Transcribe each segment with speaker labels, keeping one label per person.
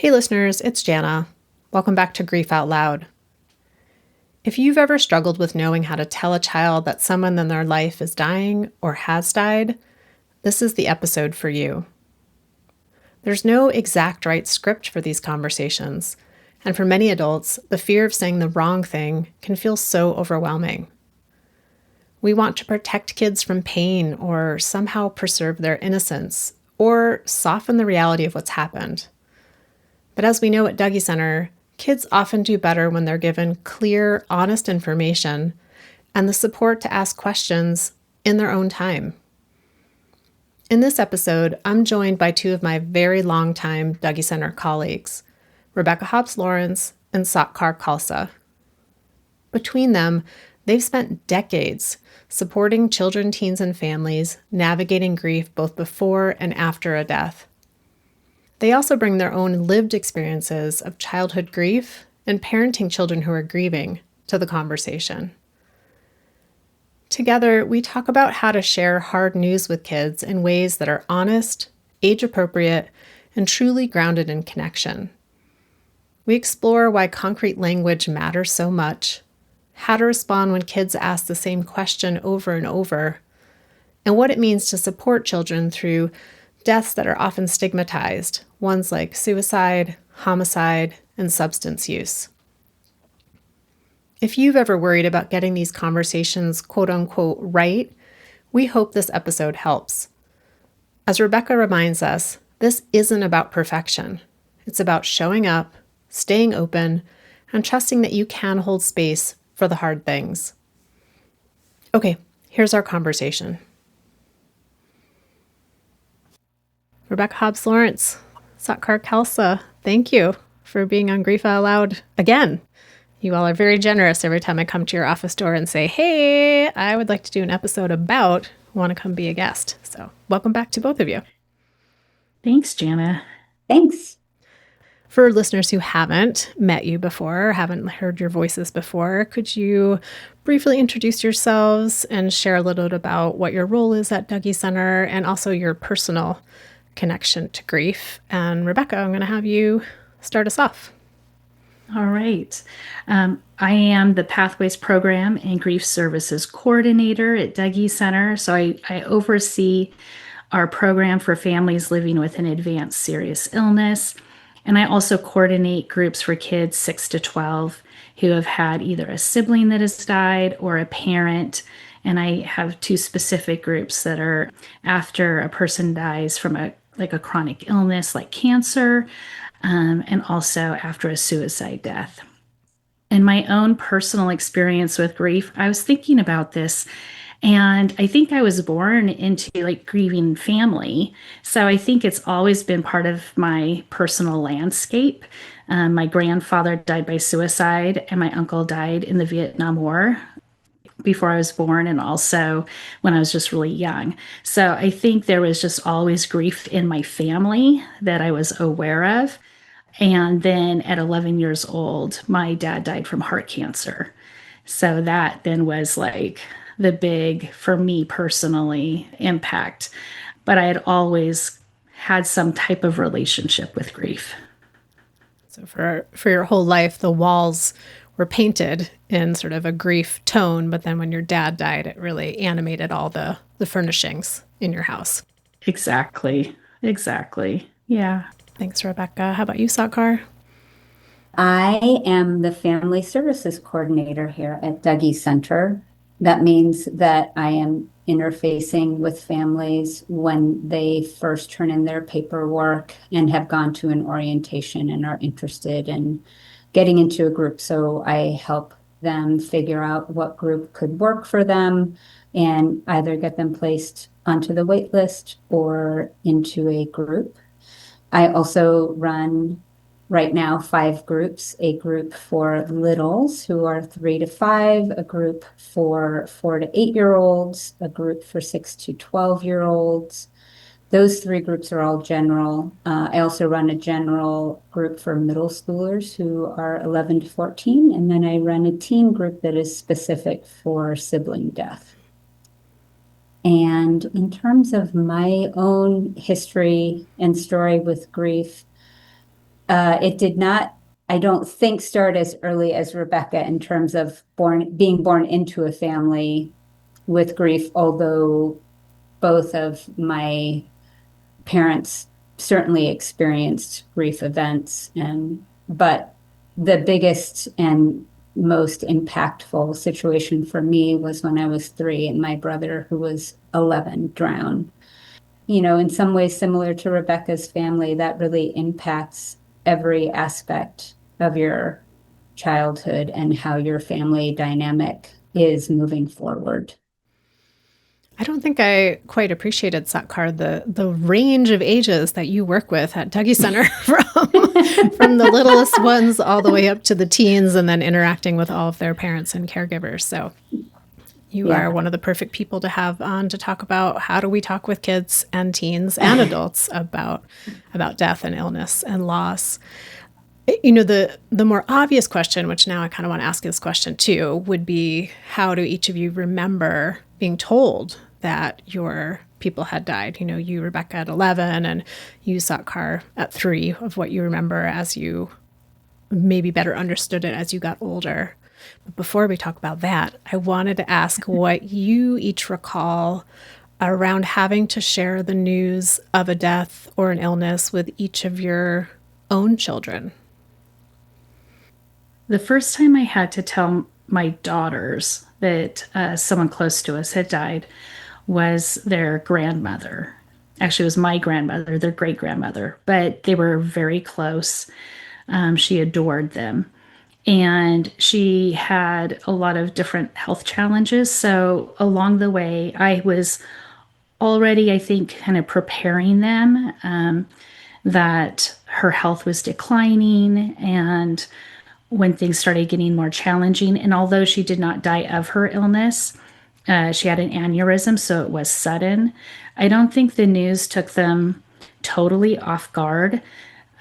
Speaker 1: Hey listeners, it's Jana. Welcome back to Grief Out Loud. If you've ever struggled with knowing how to tell a child that someone in their life is dying or has died, this is the episode for you. There's no exact right script for these conversations, and for many adults, the fear of saying the wrong thing can feel so overwhelming. We want to protect kids from pain or somehow preserve their innocence or soften the reality of what's happened. But as we know at Dougy Center, kids often do better when they're given clear, honest information and the support to ask questions in their own time. In this episode, I'm joined by two of my very long-time Dougy Center colleagues, Rebecca Hobbs-Lawrence and Sat Kaur Khalsa. Between them, they've spent decades supporting children, teens, and families navigating grief both before and after a death. They also bring their own lived experiences of childhood grief and parenting children who are grieving to the conversation. Together, we talk about how to share hard news with kids in ways that are honest, age-appropriate, and truly grounded in connection. We explore why concrete language matters so much, how to respond when kids ask the same question over and over, and what it means to support children through deaths that are often stigmatized, ones like suicide, homicide, and substance use. If you've ever worried about getting these conversations quote-unquote right, we hope this episode helps. As Rebecca reminds us, this isn't about perfection. It's about showing up, staying open, and trusting that you can hold space for the hard things. Okay, here's our conversation. Rebecca Hobbs-Lawrence, Sat Kaur Khalsa, thank you for being on Grief Out Loud again. You all are very generous every time I come to your office door and say, hey, I would like to do an episode about, want to come be a guest. So welcome back to both of you.
Speaker 2: Thanks, Jana.
Speaker 3: Thanks.
Speaker 1: For listeners who haven't met you before, haven't heard your voices before, could you briefly introduce yourselves and share a little bit about what your role is at Dougy Center and also your personal connection to grief? And Rebecca, I'm going to have you start us off.
Speaker 2: All right. I am the Pathways Program and Grief Services Coordinator at Dougy Center. So I oversee our program for families living with an advanced serious illness. And I also coordinate groups for kids 6 to 12 who have had either a sibling that has died or a parent. And I have two specific groups that are after a person dies from a chronic illness like cancer, and also after a suicide death. In my own personal experience with grief, I was thinking about this, and I think I was born into grieving family. So I think it's always been part of my personal landscape. My grandfather died by suicide, and my uncle died in the Vietnam War before I was born, and also when I was just really young. So I think there was just always grief in my family that I was aware of. And then at 11 years old, my dad died from heart cancer. So that then was the big, for me personally, impact. But I had always had some type of relationship with grief.
Speaker 1: So for your whole life, the walls were painted in sort of a grief tone, but then when your dad died, it really animated all the furnishings in your house.
Speaker 2: Exactly. Yeah.
Speaker 1: Thanks, Rebecca. How about you, Sat Kaur?
Speaker 3: I am the Family Services Coordinator here at Dougy Center. That means that I am interfacing with families when they first turn in their paperwork and have gone to an orientation and are interested in getting into a group. So I help them figure out what group could work for them and either get them placed onto the wait list or into a group. I also run right now 5 groups, a group for littles who are 3 to 5, a group for 4 to 8-year-olds, a group for 6 to 12-year-olds. Those 3 groups are all general. I also run a general group for middle schoolers who are 11 to 14, and then I run a teen group that is specific for sibling death. And in terms of my own history and story with grief, It did not, I don't think, start as early as Rebecca in terms of being born into a family with grief, although both of my parents certainly experienced grief events, but the biggest and most impactful situation for me was when I was 3 and my brother, who was 11, drowned. In some ways similar to Rebecca's family, that really impacts every aspect of your childhood and how your family dynamic is moving forward.
Speaker 1: I don't think I quite appreciated, Sat Kaur, the range of ages that you work with at Dougy Center from the littlest ones all the way up to the teens and then interacting with all of their parents and caregivers. So you are one of the perfect people to have on to talk about how do we talk with kids and teens and adults about death and illness and loss. The more obvious question, which now I kind of want to ask this question too, would be how do each of you remember being told that your people had died? You, Rebecca, at 11, and you, Sat Kaur, at 3, of what you remember as you maybe better understood it as you got older. But before we talk about that, I wanted to ask what you each recall around having to share the news of a death or an illness with each of your own children.
Speaker 2: The first time I had to tell my daughters that someone close to us had died was their grandmother. Actually, it was my grandmother, their great grandmother, but they were very close. She adored them. And she had a lot of different health challenges. So along the way, I was already, I think, kind of preparing them that her health was declining and when things started getting more challenging. And although she did not die of her illness, she had an aneurysm, so it was sudden. I don't think the news took them totally off guard.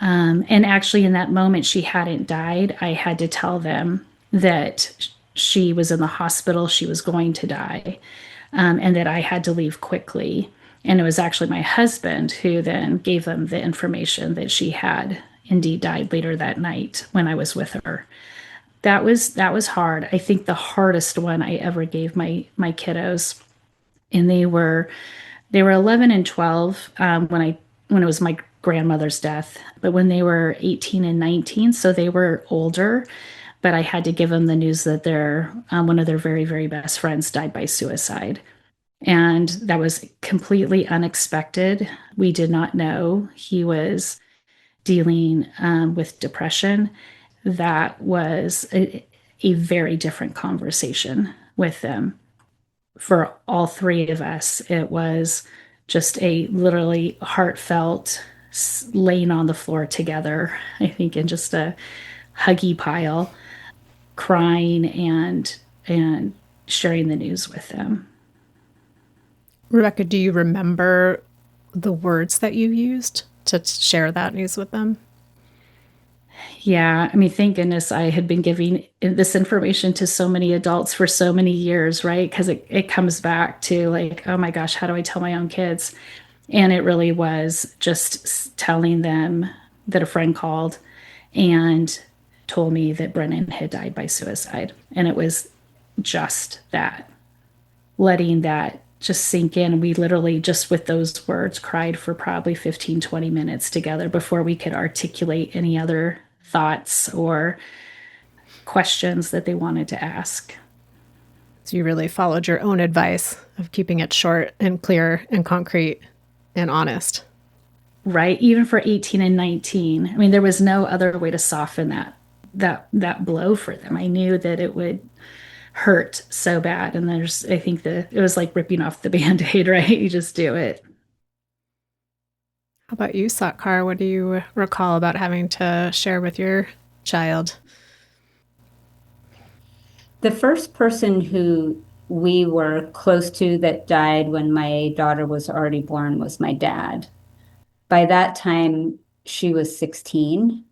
Speaker 2: And actually, in that moment, she hadn't died. I had to tell them that she was in the hospital, she was going to die, and that I had to leave quickly. And it was actually my husband who then gave them the information that she had indeed died later that night when I was with her. That was hard. I think the hardest one I ever gave my kiddos, and they were 11 and 12 when it was my grandmother's death, but when they were 18 and 19, so they were older. But I had to give them the news that their one of their very, very best friends died by suicide. And that was completely unexpected. We did not know he was dealing with depression. That was a very different conversation with them. For all 3 of us, it was just a literally heartfelt laying on the floor together, I think, in just a huggy pile, crying and sharing the news with them.
Speaker 1: Rebecca, do you remember the words that you used to share that news with them?
Speaker 2: Yeah, I mean, thank goodness I had been giving this information to so many adults for so many years, right? Because it comes back to like, oh my gosh, how do I tell my own kids? And it really was just telling them that a friend called and told me that Brennan had died by suicide. And it was just that, letting that just sink in. We literally, just with those words, cried for probably 15, 20 minutes together before we could articulate any other thoughts or questions that they wanted to ask.
Speaker 1: So you really followed your own advice of keeping it short and clear and concrete and honest.
Speaker 2: Right? Even for 18 and 19. I mean, there was no other way to soften that blow for them. I knew that it would hurt so bad. And I think that it was like ripping off the Band-Aid, right? You just do it.
Speaker 1: How about you, Sat Kaur? What do you recall about having to share with your child?
Speaker 3: The first person who we were close to that died when my daughter was already born was my dad. By that time, she was 16.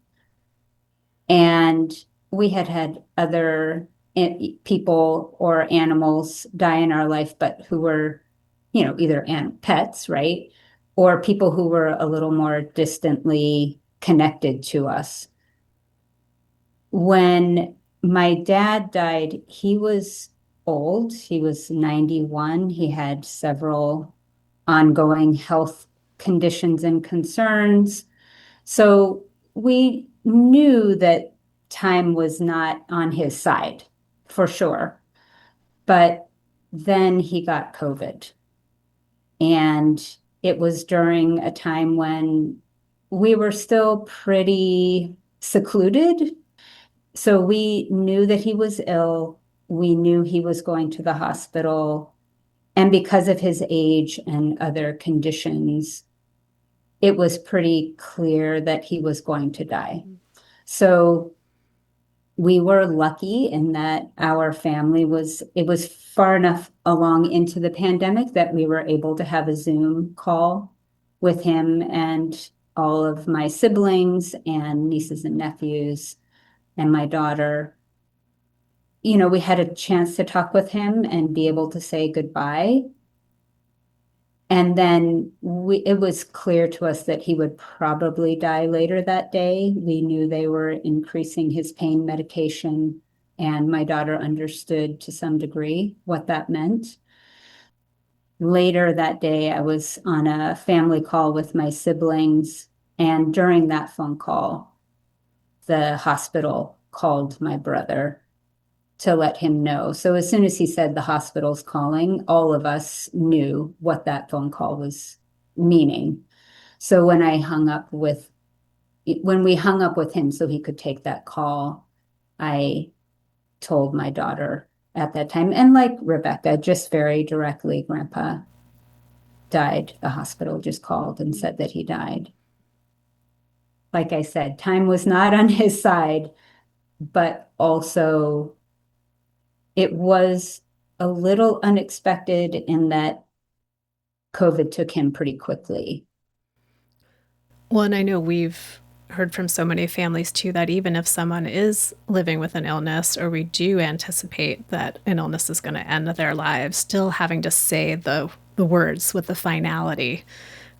Speaker 3: And we had other people or animals die in our life, but who were, either pets, right? Or people who were a little more distantly connected to us. When my dad died, he was old. He was 91. He had several ongoing health conditions and concerns. So we knew that time was not on his side, for sure. But then he got COVID. And it was during a time when we were still pretty secluded. So we knew that he was ill. We knew he was going to the hospital. And because of his age and other conditions, it was pretty clear that he was going to die. So we were lucky in that our family it was far enough along into the pandemic that we were able to have a Zoom call with him and all of my siblings and nieces and nephews and my daughter. You know, we had a chance to talk with him and be able to say goodbye. And then it was clear to us that he would probably die later that day. We knew they were increasing his pain medication, and my daughter understood to some degree what that meant. Later that day, I was on a family call with my siblings, and during that phone call, the hospital called my brother to let him know. So as soon as he said the hospital's calling, all of us knew what that phone call was meaning. So when we hung up with him so he could take that call, I told my daughter at that time, and like Rebecca, just very directly, Grandpa died. The hospital just called and said that he died. Like I said, time was not on his side, but also it was a little unexpected in that COVID took him pretty quickly.
Speaker 1: Well, and I know we've heard from so many families too that even if someone is living with an illness, or we do anticipate that an illness is going to end their lives, still having to say the words with the finality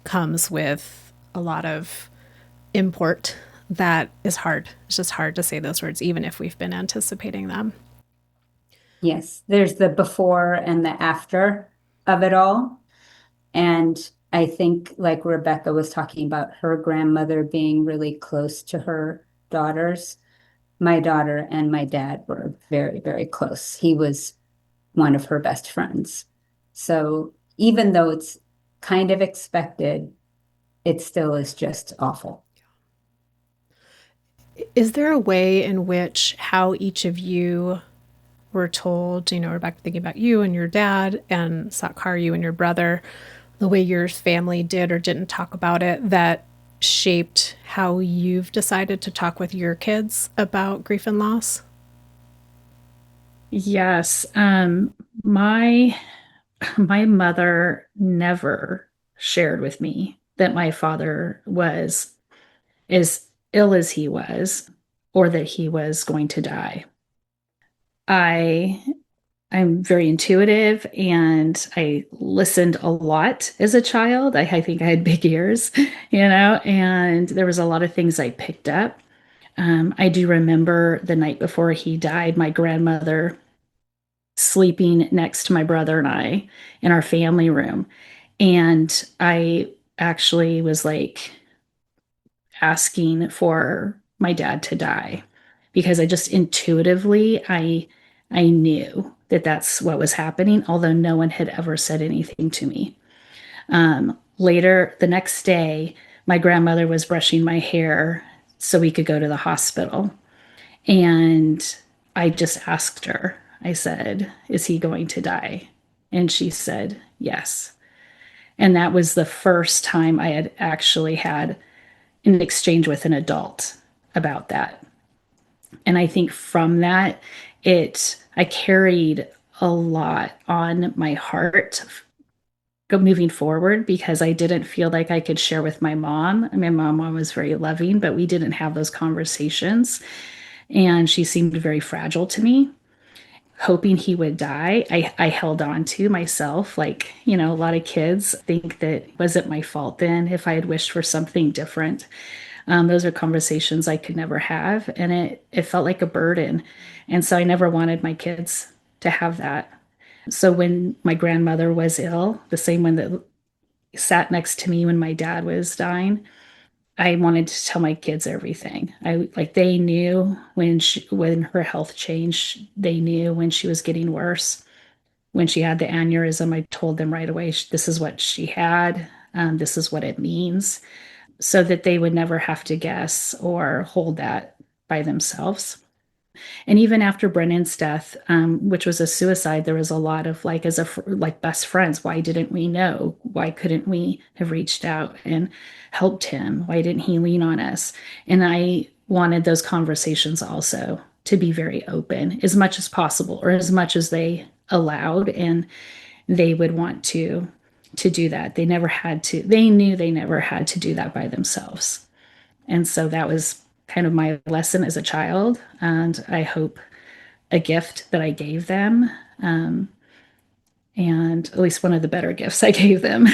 Speaker 1: comes with a lot of import that is hard. It's just hard to say those words, even if we've been anticipating them.
Speaker 3: Yes, there's the before and the after of it all. And I think, like Rebecca was talking about her grandmother being really close to her daughters, my daughter and my dad were very, very close. He was one of her best friends. So even though it's kind of expected, it still is just awful.
Speaker 1: Is there a way in which how each of you were told, Rebecca, thinking about you and your dad, and Sat Kaur, you and your brother, the way your family did or didn't talk about it, that shaped how you've decided to talk with your kids about grief and loss?
Speaker 2: Yes. My mother never shared with me that my father was as ill as he was, or that he was going to die. I'm very intuitive, and I listened a lot as a child. I think I had big ears, and there was a lot of things I picked up. I do remember the night before he died, my grandmother sleeping next to my brother and I in our family room. And I actually was like asking for my dad to die, because I just intuitively, I knew that that's what was happening, although no one had ever said anything to me. Later, the next day, my grandmother was brushing my hair so we could go to the hospital. And I just asked her, I said, "Is he going to die?" And she said, "Yes." And that was the first time I had actually had an exchange with an adult about that. And I think from that, I carried a lot on my heart moving forward, because I didn't feel like I could share with my mom. I mean, my mom was very loving, but we didn't have those conversations. And she seemed very fragile to me. Hoping he would die, I held on to myself. Like, a lot of kids think that, was it my fault then if I had wished for something different? Those are conversations I could never have, and it felt like a burden. And so I never wanted my kids to have that. So when my grandmother was ill, the same one that sat next to me when my dad was dying, I wanted to tell my kids everything. I like they knew when her health changed, they knew when she was getting worse. When she had the aneurysm, I told them right away, this is what she had. This is what it means, so that they would never have to guess or hold that by themselves. And even after Brennan's death, which was a suicide, there was a lot of like, like best friends, why didn't we know? Why couldn't we have reached out and helped him? Why didn't he lean on us? And I wanted those conversations also to be very open as much as possible, or as much as they allowed, and they would want to do that. They never had to. They knew they never had to do that by themselves. And so that was kind of my lesson as a child, and I hope a gift that I gave them, and at least one of the better gifts I gave them.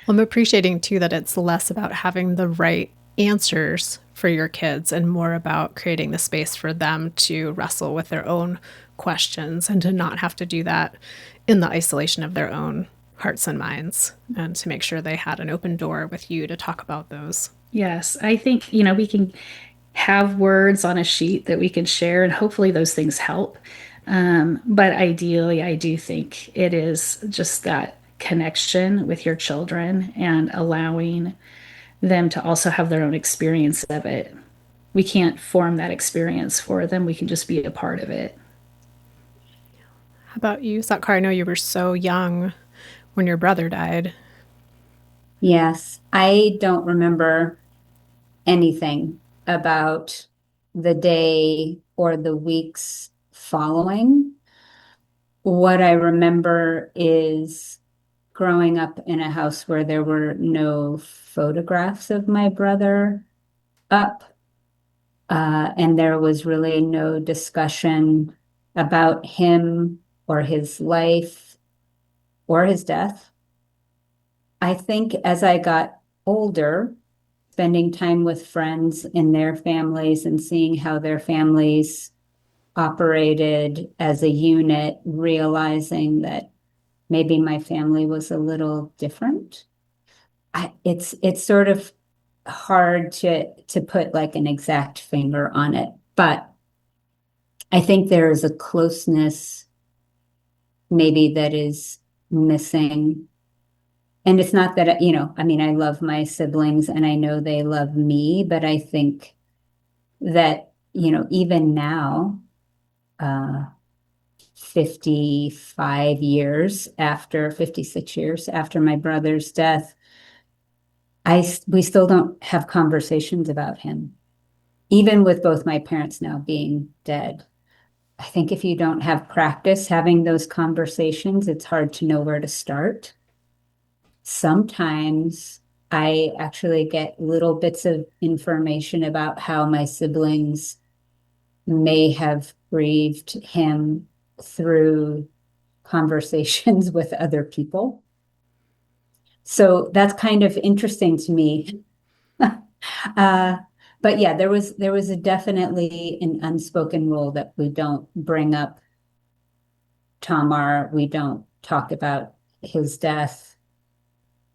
Speaker 1: I'm appreciating too that it's less about having the right answers for your kids and more about creating the space for them to wrestle with their own questions and to not have to do that in the isolation of their own hearts and minds, and to make sure they had an open door with you to talk about those.
Speaker 2: Yes, I think, we can have words on a sheet that we can share, and hopefully those things help. But ideally, I do think it is just that connection with your children and allowing them to also have their own experience of it. We can't form that experience for them. We can just be a part of it.
Speaker 1: How about you, Sat Kaur? I know you were so young when your brother died.
Speaker 3: Yes, I don't remember anything about the day or the weeks following. What I remember is growing up in a house where there were no photographs of my brother up, and there was really no discussion about him or his life or his death. I think as I got older, spending time with friends and their families and seeing how their families operated as a unit, realizing that maybe my family was a little different. It's sort of hard to put like an exact finger on it, but I think there is a closeness maybe that is missing. And it's not that, I mean, I love my siblings and I know they love me, but I think that, even now, 56 years after my brother's death, we still don't have conversations about him, even with both my parents now being dead. I think if you don't have practice having those conversations, it's hard to know where to start. Sometimes I actually get little bits of information about how my siblings may have grieved him through conversations with other people. So that's kind of interesting to me. But yeah, there was definitely an unspoken rule that we don't bring up Tamar, we don't talk about his death.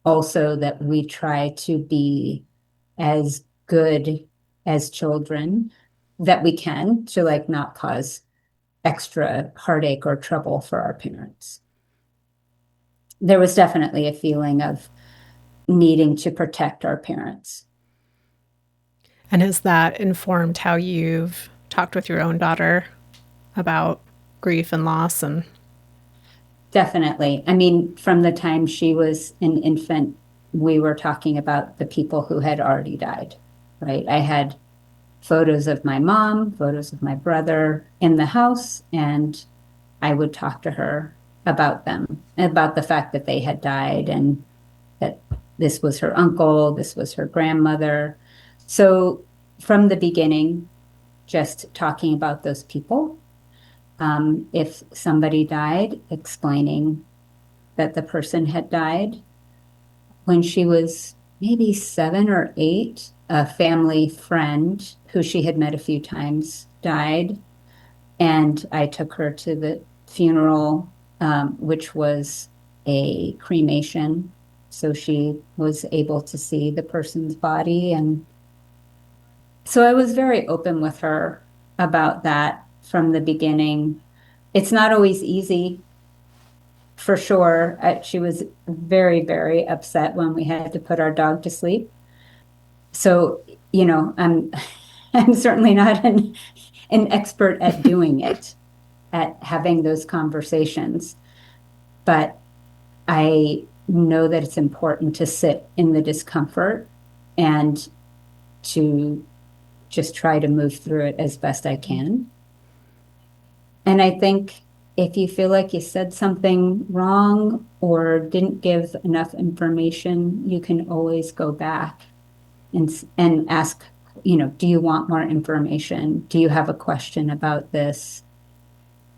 Speaker 3: Also, that we try to be as good as children that we can to like not cause extra heartache or trouble for our parents. There was definitely a feeling of needing to protect our parents.
Speaker 1: And has that informed how you've talked with your own daughter about grief and loss? And
Speaker 3: Definitely. I mean, from the time she was an infant, we were talking about the people who had already died, right? I had photos of my mom, photos of my brother in the house, and I would talk to her about them, about the fact that they had died and that this was her uncle, this was her grandmother. So from the beginning, just talking about those people. If somebody died, explaining that the person had died when she was maybe 7 or 8, a family friend who she had met a few times died. And I took her to the funeral, which was a cremation. So she was able to see the person's body. And so I was very open with her about that from the beginning. It's not always easy, for sure. She was very, very upset when we had to put our dog to sleep. So, I'm certainly not an expert at doing it, at having those conversations, but I know that it's important to sit in the discomfort and to just try to move through it as best I can. And I think if you feel like you said something wrong or didn't give enough information, you can always go back and ask, do you want more information? Do you have a question about this?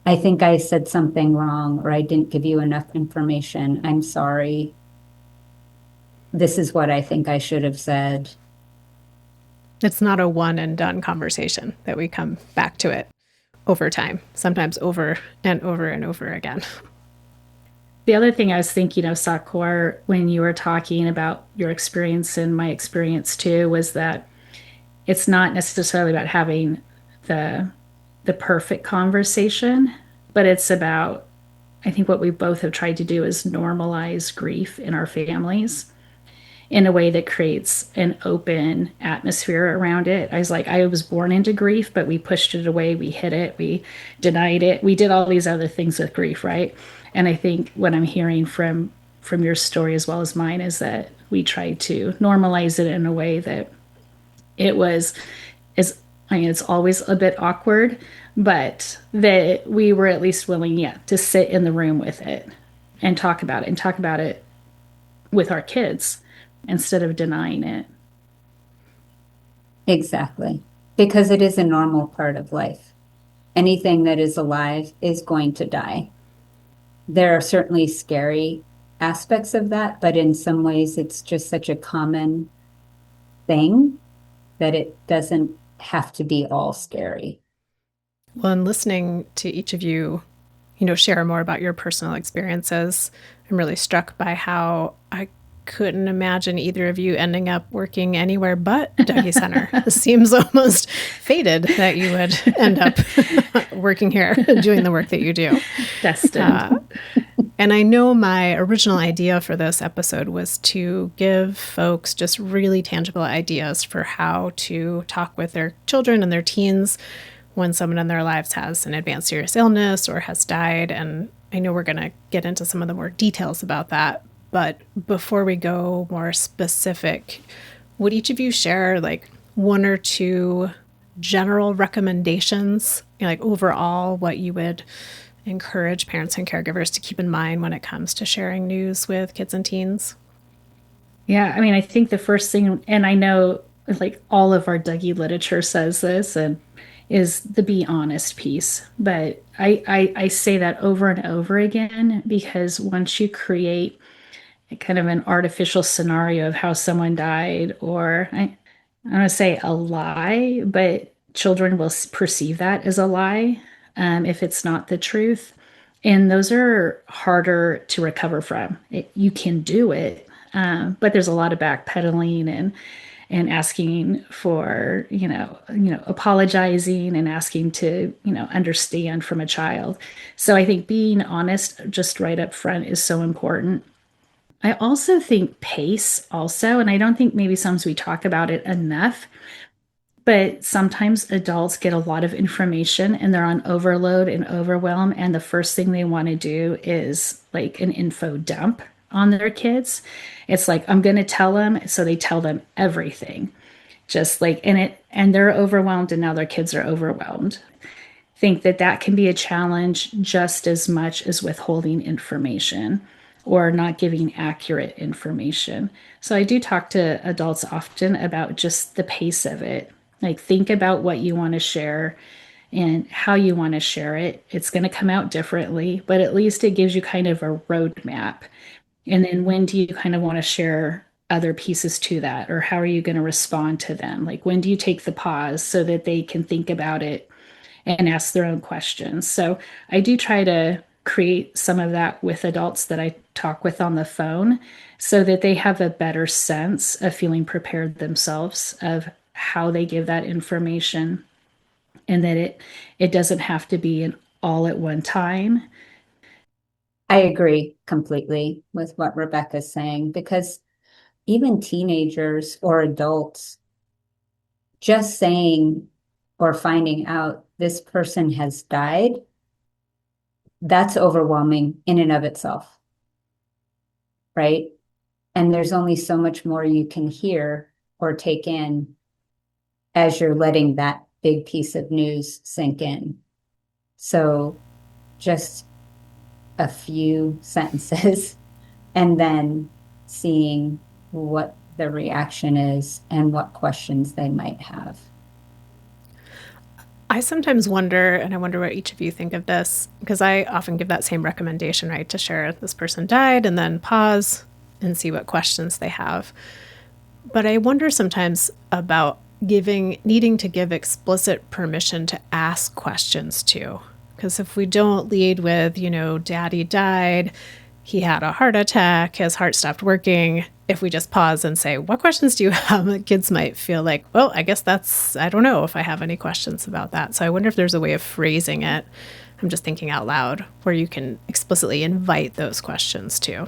Speaker 3: I think I said something wrong, or I didn't give you enough information. I'm sorry. This is what I think I should have said.
Speaker 1: It's not a one and done conversation, that we come back to it over time, sometimes over and over and over again.
Speaker 2: The other thing I was thinking of, Sat Kaur, when you were talking about your experience and my experience too, was that it's not necessarily about having the perfect conversation, but it's about, I think what we both have tried to do is normalize grief in our families in a way that creates an open atmosphere around it. I was born into grief, but we pushed it away, we hid it, we denied it, we did all these other things with grief, right? And I think what I'm hearing from your story as well as mine is that we tried to normalize it in a way that it was is I mean, it's always a bit awkward, but that we were at least willing, yeah, to sit in the room with it and talk about it with our kids instead of denying it.
Speaker 3: Exactly. Because it is a normal part of life. Anything that is alive is going to die. There are certainly scary aspects of that, but in some ways it's just such a common thing that it doesn't have to be all scary.
Speaker 1: Well, in listening to each of you, share more about your personal experiences, I'm really struck by how I couldn't imagine either of you ending up working anywhere but Dougy Center. It seems almost fated that you would end up working here, doing the work that you do.
Speaker 2: Destined.
Speaker 1: And I know my original idea for this episode was to give folks just really tangible ideas for how to talk with their children and their teens when someone in their lives has an advanced serious illness or has died. And I know we're going to get into some of the more details about that. But before we go more specific, would each of you share like one or two general recommendations, like overall what you would encourage parents and caregivers to keep in mind when it comes to sharing news with kids and teens?
Speaker 2: Yeah, I mean, I think the first thing, and I know like all of our Dougy literature says this, and is the be honest piece. But I say that over and over again because once you create kind of an artificial scenario of how someone died, or I don't want to say a lie, but children will perceive that as a lie if it's not the truth. And those are harder to recover from. You can do it, but there's a lot of backpedaling and asking for, apologizing and asking to, understand from a child. So I think being honest just right up front is so important. I also think pace also, and I don't think maybe sometimes we talk about it enough, but sometimes adults get a lot of information and they're on overload and overwhelm. And the first thing they want to do is like an info dump on their kids. It's like, I'm going to tell them. So they tell them everything, just like in it, and they're overwhelmed, and now their kids are overwhelmed. Think that can be a challenge just as much as withholding information or not giving accurate information. So I do talk to adults often about just the pace of it. Like, think about what you want to share and how you want to share it. It's going to come out differently, but at least it gives you kind of a roadmap. And then when do you kind of want to share other pieces to that, or how are you going to respond to them? Like, when do you take the pause so that they can think about it and ask their own questions? So I do try to create some of that with adults that I talk with on the phone so that they have a better sense of feeling prepared themselves of how they give that information, and that it doesn't have to be an all at one time.
Speaker 3: I agree completely with what Rebecca's saying, because even teenagers or adults just saying or finding out this person has died, that's overwhelming in and of itself, right? And there's only so much more you can hear or take in as you're letting that big piece of news sink in. So just a few sentences and then seeing what the reaction is and what questions they might have.
Speaker 1: I sometimes wonder, and I wonder what each of you think of this, because I often give that same recommendation, right? To share this person died and then pause and see what questions they have. But I wonder sometimes about needing to give explicit permission to ask questions too. Because if we don't lead with, daddy died, he had a heart attack, his heart stopped working, if we just pause and say, what questions do you have? The kids might feel like, well, I guess I don't know if I have any questions about that. So I wonder if there's a way of phrasing it. I'm just thinking out loud where you can explicitly invite those questions too.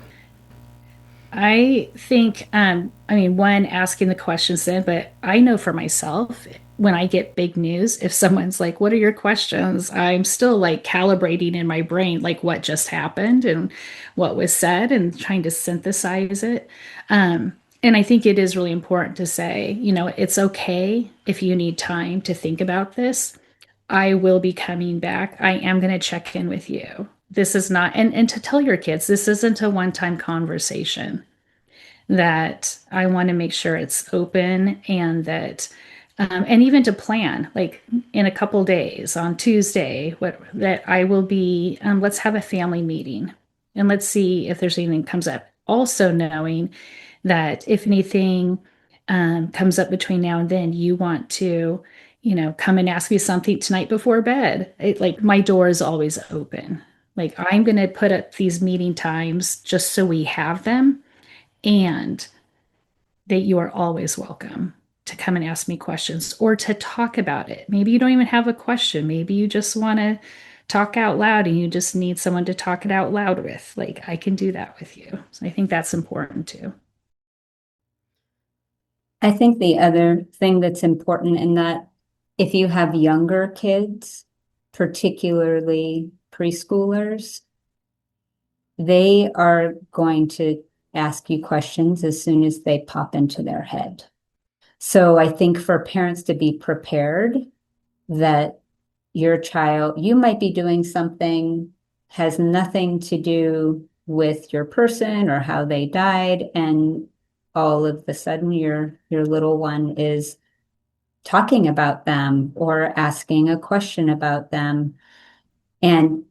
Speaker 2: I think, one, asking the questions then, but I know for myself, when I get big news, if someone's like, what are your questions? I'm still like calibrating in my brain, like what just happened and what was said, and trying to synthesize it. And I think it is really important to say, it's okay if you need time to think about this. I will be coming back. I am going to check in with you. This is not, and to tell your kids, this isn't a one-time conversation, that I want to make sure it's open, and that, and even to plan, like in a couple days on Tuesday, that I will be, let's have a family meeting and let's see if there's anything comes up. Also knowing that if anything comes up between now and then, you want to, come and ask me something tonight before bed. Like, my door is always open. Like, I'm going to put up these meeting times just so we have them, and that you are always welcome to come and ask me questions or to talk about it. Maybe you don't even have a question. Maybe you just want to talk out loud and you just need someone to talk it out loud with. Like, I can do that with you. So I think that's important too.
Speaker 3: I think the other thing that's important in that, if you have younger kids, particularly preschoolers, they are going to ask you questions as soon as they pop into their head. So I think for parents to be prepared that your child, you might be doing something, has nothing to do with your person or how they died, and all of a sudden your little one is talking about them or asking a question about them, and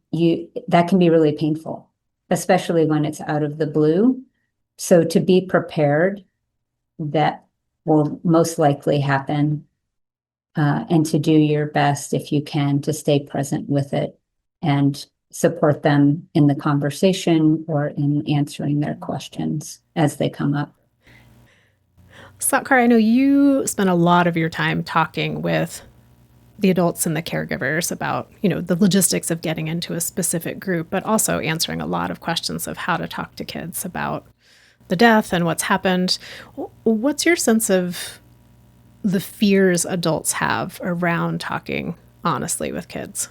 Speaker 3: that can be really painful, especially when it's out of the blue. So to be prepared, that will most likely happen, and to do your best, if you can, to stay present with it and support them in the conversation or in answering their questions as they come up.
Speaker 1: Sat Kaur, I know you spend a lot of your time talking with the adults and the caregivers about, the logistics of getting into a specific group, but also answering a lot of questions of how to talk to kids about the death and what's happened. What's your sense of the fears adults have around talking honestly with kids?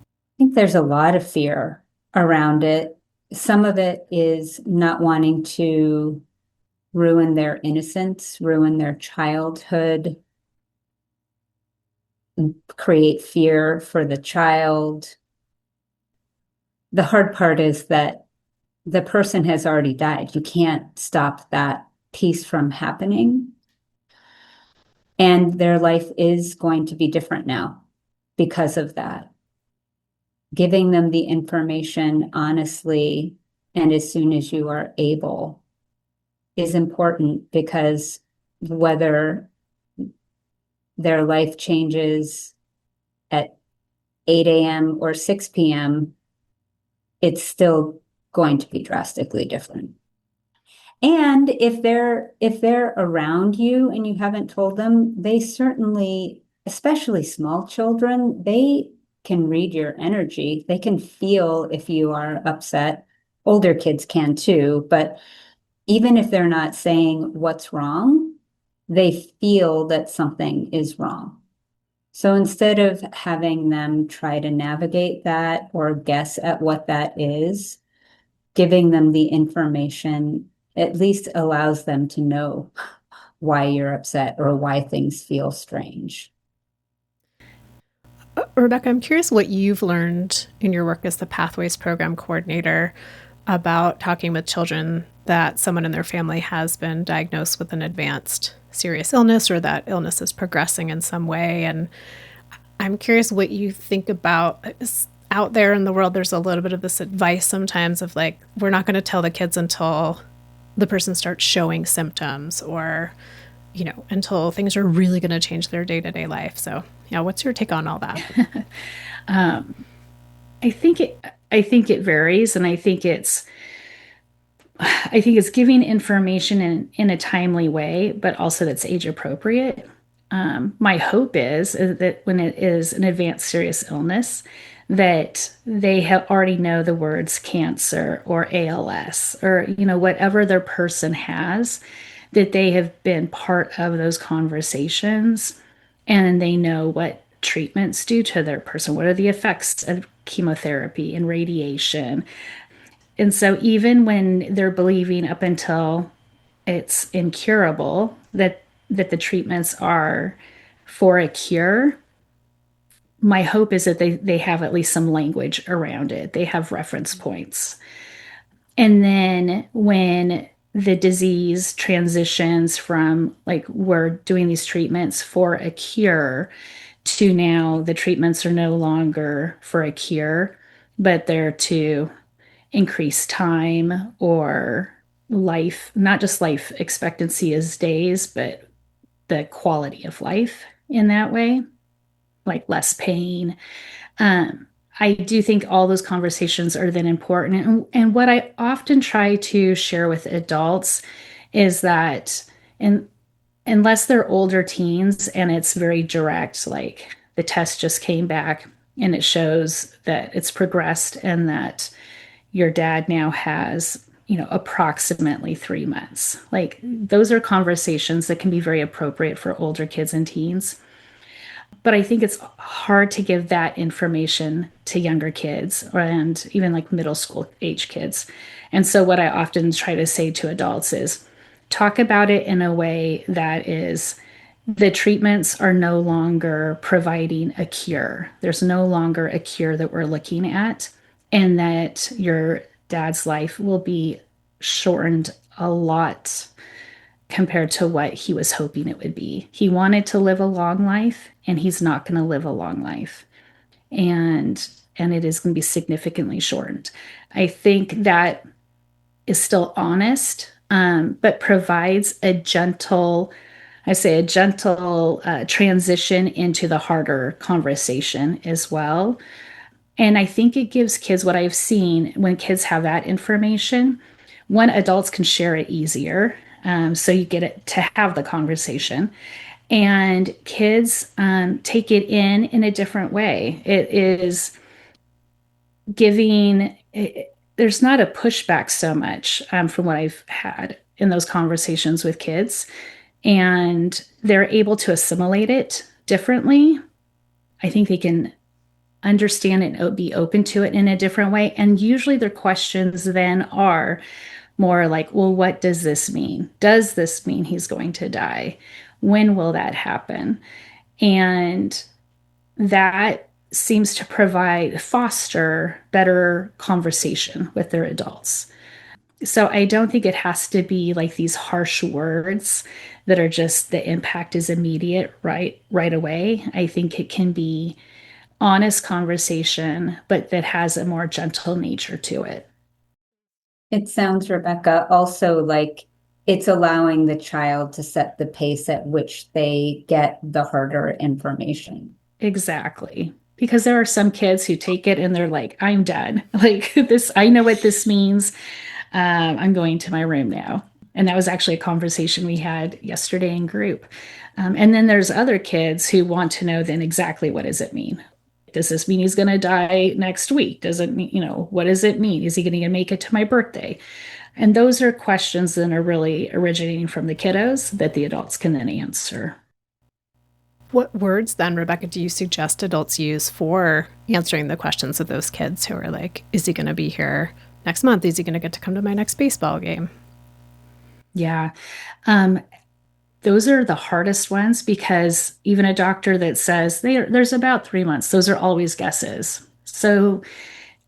Speaker 3: I think there's a lot of fear around it. Some of it is not wanting to ruin their innocence, ruin their childhood, create fear for the child. The hard part is that the person has already died. You can't stop that piece from happening. And their life is going to be different now because of that. Giving them the information honestly and as soon as you are able is important, because whether their life changes at 8 a.m. or 6 p.m., it's still going to be drastically different. And if they're around you and you haven't told them, they certainly, especially small children, they can read your energy. They can feel if you are upset. Older kids can too, but even if they're not saying what's wrong, they feel that something is wrong. So instead of having them try to navigate that or guess at what that is, giving them the information at least allows them to know why you're upset or why things feel strange.
Speaker 1: Rebecca, I'm curious what you've learned in your work as the Pathways Program Coordinator about talking with children that someone in their family has been diagnosed with an advanced serious illness or that illness is progressing in some way. And I'm curious what you think about out there in the world. There's a little bit of this advice sometimes of like, we're not going to tell the kids until the person starts showing symptoms or, until things are really going to change their day-to-day life. So, yeah, what's your take on all that?
Speaker 2: I think it varies, and I think it's giving information in a timely way, but also that's age appropriate. My hope is that when it is an advanced serious illness, that they have already know the words cancer or ALS or whatever their person has, that they have been part of those conversations, and they know what treatments do to their person. What are the effects of chemotherapy and radiation? And so even when they're believing up until it's incurable, that the treatments are for a cure, my hope is that they have at least some language around it. They have reference points. And then when the disease transitions from like we're doing these treatments for a cure to now the treatments are no longer for a cure, but they're to increase time or life, not just life expectancy as days, but the quality of life in that way, like less pain. I do think all those conversations are then important. And what I often try to share with adults is that unless they're older teens and it's very direct, like the test just came back and it shows that it's progressed and that your dad now has approximately 3 months. Like those are conversations that can be very appropriate for older kids and teens. But I think it's hard to give that information to younger kids and even like middle school age kids. And so what I often try to say to adults is talk about it in a way that is the treatments are no longer providing a cure. There's no longer a cure that we're looking at, and that your dad's life will be shortened a lot compared to what he was hoping it would be. He wanted to live a long life, and he's not going to live a long life. And it is going to be significantly shortened. I think that is still honest, but provides a gentle transition into the harder conversation as well. And I think it gives kids what I've seen when kids have that information. One, adults can share it easier. So you get it to have the conversation. And kids take it in a different way. It is giving, there's not a pushback so much from what I've had in those conversations with kids. And they're able to assimilate it differently. I think they can understand it and be open to it in a different way. And usually their questions then are more like, well, what does this mean? Does this mean he's going to die? When will that happen? And that seems to foster better conversation with their adults. So I don't think it has to be like these harsh words that are just the impact is immediate right away. I think it can be honest conversation, but that has a more gentle nature to it.
Speaker 3: It sounds, Rebecca, also like it's allowing the child to set the pace at which they get the harder information.
Speaker 2: Exactly. Because there are some kids who take it and they're like, I'm done. Like this, I know what this means. I'm going to my room now. And that was actually a conversation we had yesterday in group. And then there's other kids who want to know then exactly what does it mean? Does this mean he's going to die next week? Does it mean, what does it mean? Is he going to make it to my birthday? And those are questions that are really originating from the kiddos that the adults can then answer.
Speaker 1: What words then, Rebecca, do you suggest adults use for answering the questions of those kids who are like, is he going to be here next month? Is he going to get to come to my next baseball game?
Speaker 2: Yeah. Those are the hardest ones because even a doctor that says there's about 3 months, those are always guesses. So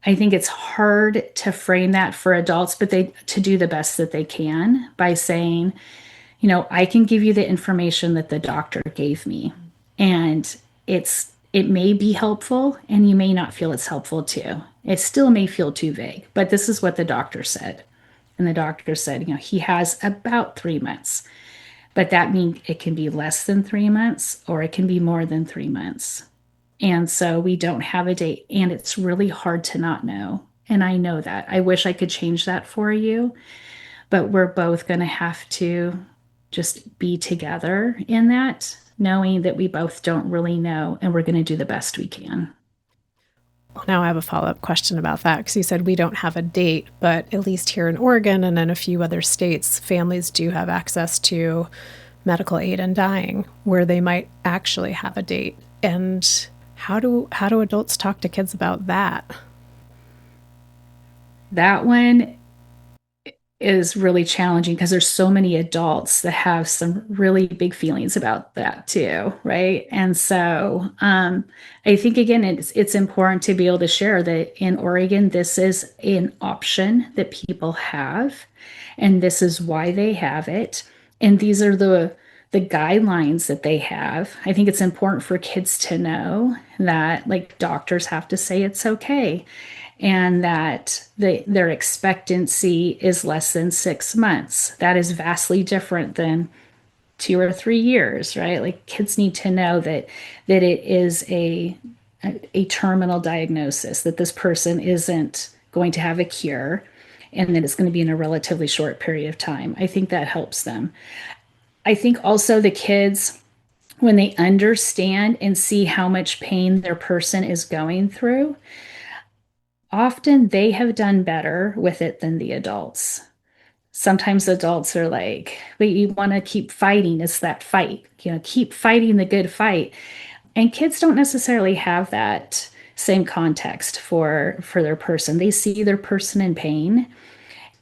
Speaker 2: I think it's hard to frame that for adults, but they to do the best that they can by saying, I can give you the information that the doctor gave me. And it may be helpful and you may not feel it's helpful too. It still may feel too vague, but this is what the doctor said. And the doctor said, he has about 3 months. But that means it can be less than 3 months or it can be more than 3 months. And so we don't have a date and it's really hard to not know. And I know that. I wish I could change that for you, but we're both going to have to just be together in that, knowing that we both don't really know and we're going to do the best we can.
Speaker 1: Well, now I have a follow-up question about that because you said we don't have a date, but at least here in Oregon and in a few other states, families do have access to medical aid in dying where they might actually have a date. And how do adults talk to kids about that?
Speaker 2: That one is really challenging because there's so many adults that have some really big feelings about that too, right? And so I think again it's important to be able to share that in Oregon this is an option that people have, and this is why they have it, and these are the guidelines that they have. I think it's important for kids to know that like doctors have to say it's okay and that their expectancy is less than 6 months. That is vastly different than 2 or 3 years, right? Like kids need to know that it is a terminal diagnosis, that this person isn't going to have a cure and that it's going to be in a relatively short period of time. I think that helps them. I think also the kids, when they understand and see how much pain their person is going through, often they have done better with it than the adults. Sometimes adults are like, wait, you want to keep fighting. It's that fight, keep fighting the good fight. And kids don't necessarily have that same context for their person. They see their person in pain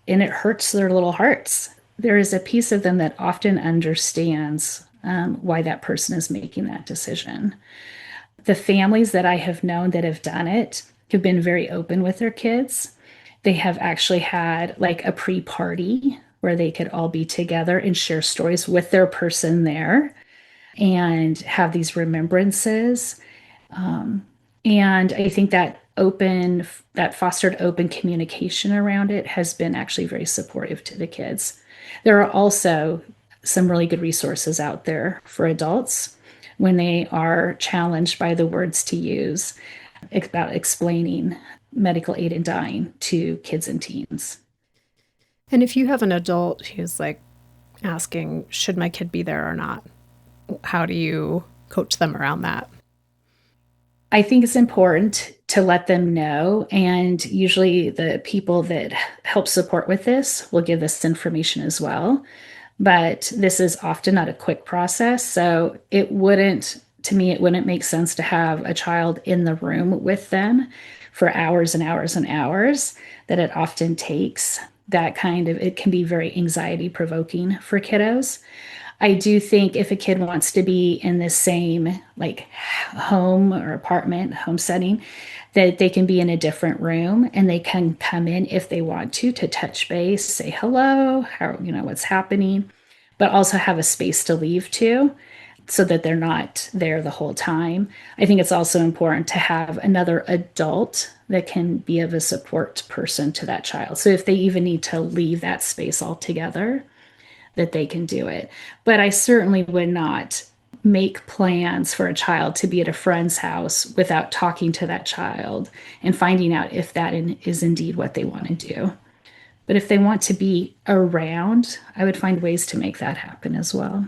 Speaker 2: and it hurts their little hearts. There is a piece of them that often understands why that person is making that decision. The families that I have known that have done it have been very open with their kids. They have actually had like a pre-party where they could all be together and share stories with their person there and have these remembrances. And I think that fostered open communication around it has been actually very supportive to the kids. There are also some really good resources out there for adults when they are challenged by the words to use about explaining medical aid in dying to kids and teens.
Speaker 1: And if you have an adult who's like asking, should my kid be there or not? How do you coach them around that?
Speaker 2: I think it's important to let them know. And usually the people that help support with this will give this information as well. But this is often not a quick process. So to me, it wouldn't make sense to have a child in the room with them for hours and hours and hours that it often takes. It can be very anxiety provoking for kiddos. I do think if a kid wants to be in the same like home or apartment, home setting, that they can be in a different room and they can come in if they want to touch base, say hello, what's happening, but also have a space to leave to so that they're not there the whole time. I think it's also important to have another adult that can be of a support person to that child. So if they even need to leave that space altogether, that they can do it. But I certainly would not make plans for a child to be at a friend's house without talking to that child and finding out if that is indeed what they want to do. But if they want to be around, I would find ways to make that happen as well.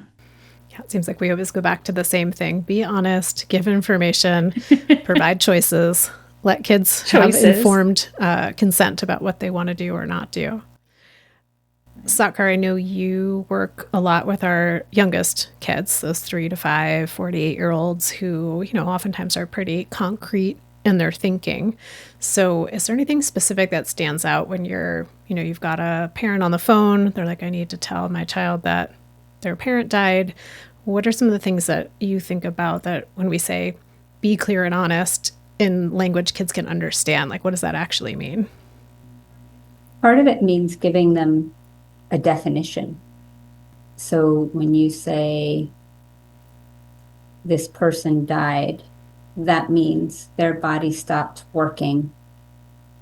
Speaker 1: Yeah, it seems like we always go back to the same thing. Be honest, give information, provide choices, let kids have informed consent about what they want to do or not do. Sat Kaur, I know you work a lot with our youngest kids, those 3 to 5, 48-year-olds who, oftentimes are pretty concrete in their thinking. So is there anything specific that stands out when you've got a parent on the phone, they're like, I need to tell my child that their parent died. What are some of the things that you think about that when we say be clear and honest in language kids can understand? Like, what does that actually mean?
Speaker 3: Part of it means giving them a definition. So when you say this person died, that means their body stopped working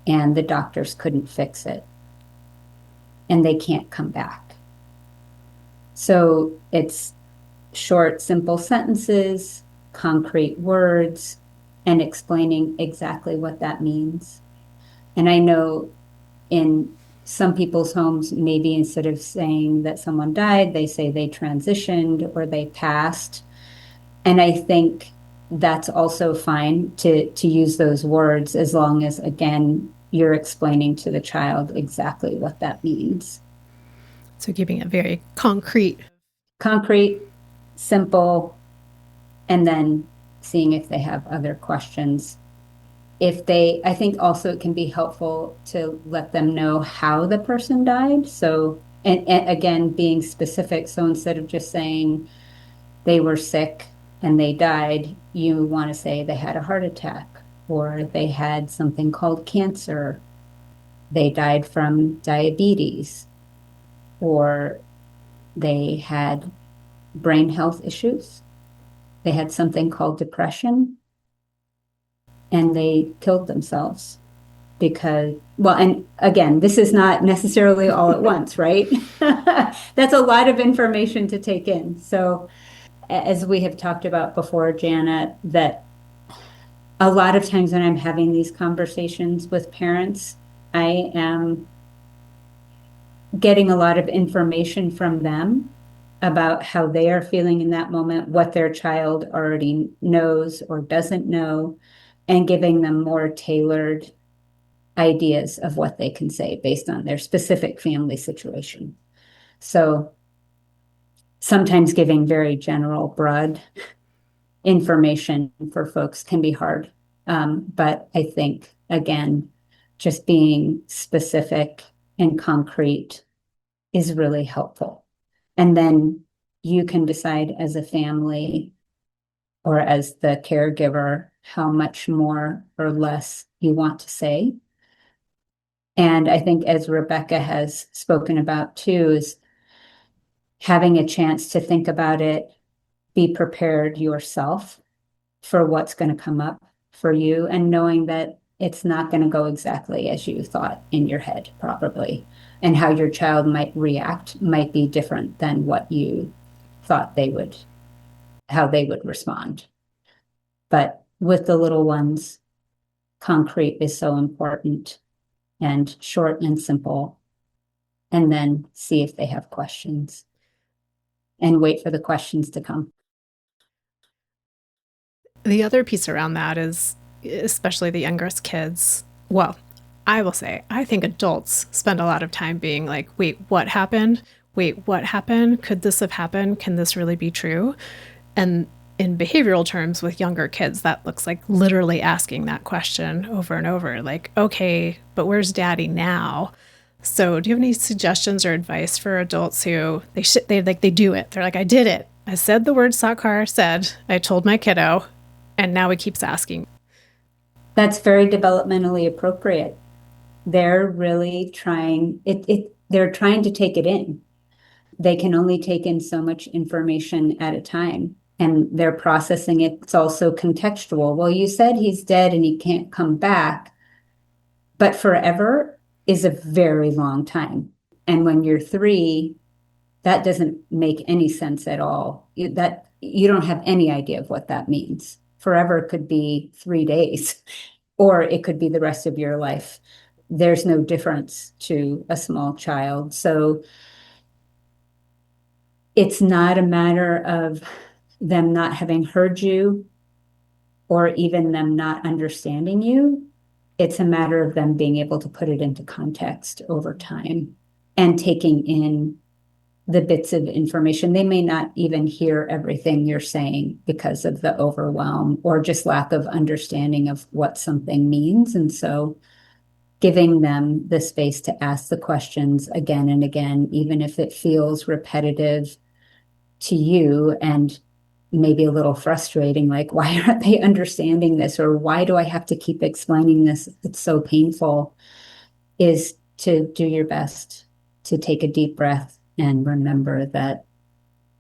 Speaker 3: and the doctors couldn't fix it and they can't come back. So it's short, simple sentences, concrete words, and explaining exactly what that means. And I know in some people's homes, maybe instead of saying that someone died, they say they transitioned or they passed. And I think that's also fine to use those words as long as, again, you're explaining to the child exactly what that means.
Speaker 1: So keeping it very concrete.
Speaker 3: Concrete, simple, and then seeing if they have other questions. I think also it can be helpful to let them know how the person died. So, and again, being specific. So instead of just saying they were sick and they died, you want to say they had a heart attack or they had something called cancer. They died from diabetes or they had brain health issues. They had something called depression and they killed themselves because, well, and again, this is not necessarily all at once, right? That's a lot of information to take in. So as we have talked about before, Jana, that a lot of times when I'm having these conversations with parents, I am getting a lot of information from them about how they are feeling in that moment, what their child already knows or doesn't know, and giving them more tailored ideas of what they can say based on their specific family situation. So sometimes giving very general, broad information for folks can be hard. But I think, again, just being specific and concrete is really helpful. And then you can decide as a family or as the caregiver how much more or less you want to say. And I think, as Rebecca has spoken about too, is having a chance to think about it, be prepared yourself for what's going to come up for you, and knowing that it's not going to go exactly as you thought in your head, probably, and how your child might react might be different than what you thought how they would respond. But with the little ones, concrete is so important and short and simple, and then see if they have questions and wait for the questions to come.
Speaker 1: The other piece around that is, especially the youngest kids, well, I will say, I think adults spend a lot of time being like, wait, what happened? Wait, what happened? Could this have happened? Can this really be true? And in behavioral terms with younger kids, that looks like literally asking that question over and over, like, okay, but where's daddy now? So do you have any suggestions or advice for adults who they do it? They're like, I did it. I said the word Sat Kaur said. I told my kiddo, and now he keeps asking.
Speaker 3: That's very developmentally appropriate. They're really trying they're trying to take it in. They can only take in so much information at a time, and they're processing it. It's also contextual. Well, you said he's dead and he can't come back, but forever is a very long time. And when you're 3, That doesn't make any sense at all. That you don't have any idea of what that means. Forever could be 3 days, or it could be the rest of your life. There's no difference to a small child. So it's not a matter of them not having heard you or even them not understanding you. It's a matter of them being able to put it into context over time and taking in the bits of information. They may not even hear everything you're saying because of the overwhelm or just lack of understanding of what something means. And so giving them the space to ask the questions again and again, even if it feels repetitive to you and maybe a little frustrating, like, why aren't they understanding this? Or why do I have to keep explaining this? It's so painful, is to do your best to take a deep breath and remember that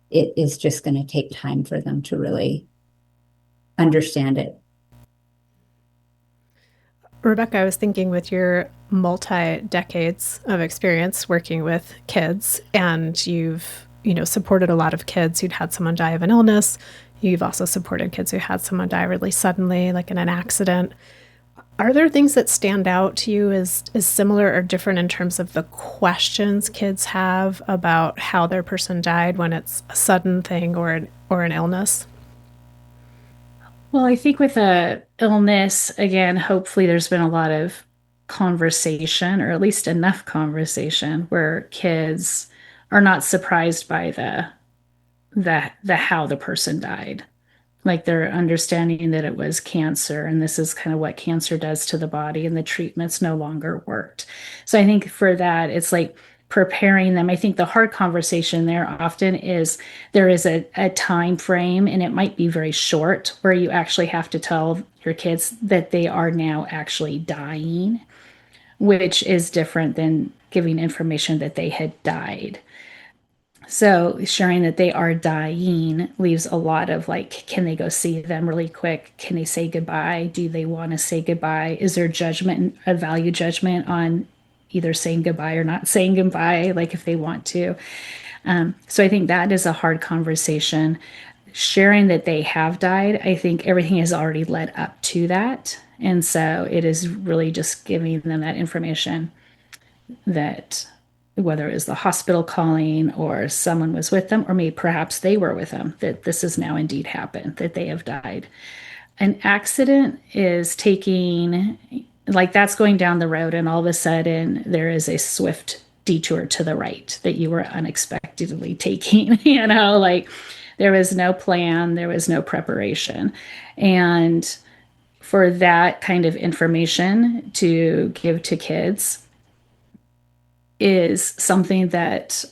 Speaker 3: it is just going to take time for them to really understand it.
Speaker 1: Rebecca, I was thinking with your multi-decades of experience working with kids, and you've, supported a lot of kids who'd had someone die of an illness. You've also supported kids who had someone die really suddenly, like in an accident. Are there things that stand out to you as similar or different in terms of the questions kids have about how their person died when it's a sudden thing or an illness?
Speaker 2: Well, I think with a illness, again, hopefully there's been a lot of conversation, or at least enough conversation, where kids are not surprised by the how the person died. Like they're understanding that it was cancer, and this is kind of what cancer does to the body, and the treatments no longer worked. So I think for that, it's like preparing them. I think the hard conversation there often is there is a time frame, and it might be very short, where you actually have to tell your kids that they are now actually dying, which is different than giving information that they had died. So sharing that they are dying leaves a lot of like, can they go see them really quick? Can they say goodbye? Do they want to say goodbye? Is there judgment, a value judgment on either saying goodbye or not saying goodbye, like if they want to? So I think that is a hard conversation. Sharing that they have died, I think everything has already led up to that. And so it is really just giving them that information, that whether it was the hospital calling or someone was with them, or maybe perhaps they were with them, that this has now indeed happened, that they have died. An accident is taking, like that's going down the road, and all of a sudden there is a swift detour to the right that you were unexpectedly taking, like there was no plan, there was no preparation. And for that kind of information to give to kids is something that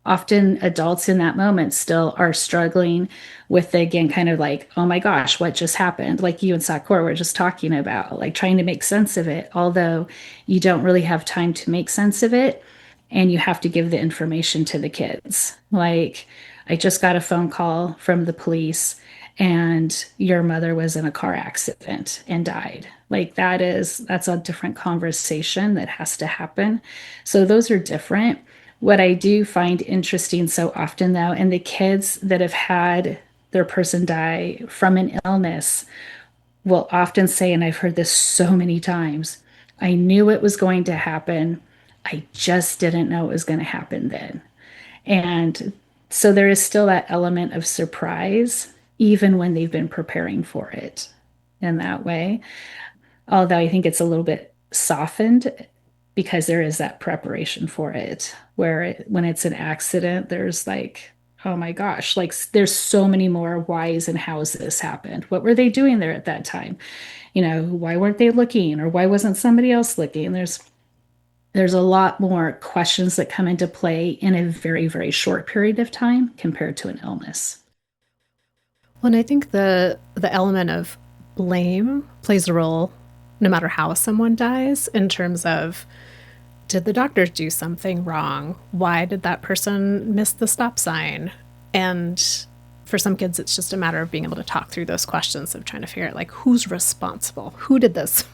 Speaker 2: often adults in that moment still are struggling with, again, kind of like, oh my gosh, what just happened? Like you and Sat Kaur were just talking about, like trying to make sense of it, although you don't really have time to make sense of it, and you have to give the information to the kids. Like, I just got a phone call from the police, and your mother was in a car accident and died. Like that's a different conversation that has to happen. So those are different. What I do find interesting so often though, and the kids that have had their person die from an illness will often say, and I've heard this so many times, I knew it was going to happen. I just didn't know it was going to happen then. And so there is still that element of surprise, even when they've been preparing for it in that way. Although I think it's a little bit softened because there is that preparation for it, where when it's an accident, there's like, oh my gosh, like there's so many more whys and how's this happened. What were they doing there at that time? Why weren't they looking, or why wasn't somebody else looking? There's a lot more questions that come into play in a very, very short period of time compared to an illness.
Speaker 1: Well, and I think the element of blame plays a role no matter how someone dies, in terms of, did the doctors do something wrong? Why did that person miss the stop sign? And for some kids, it's just a matter of being able to talk through those questions of trying to figure out, like, who's responsible? Who did this?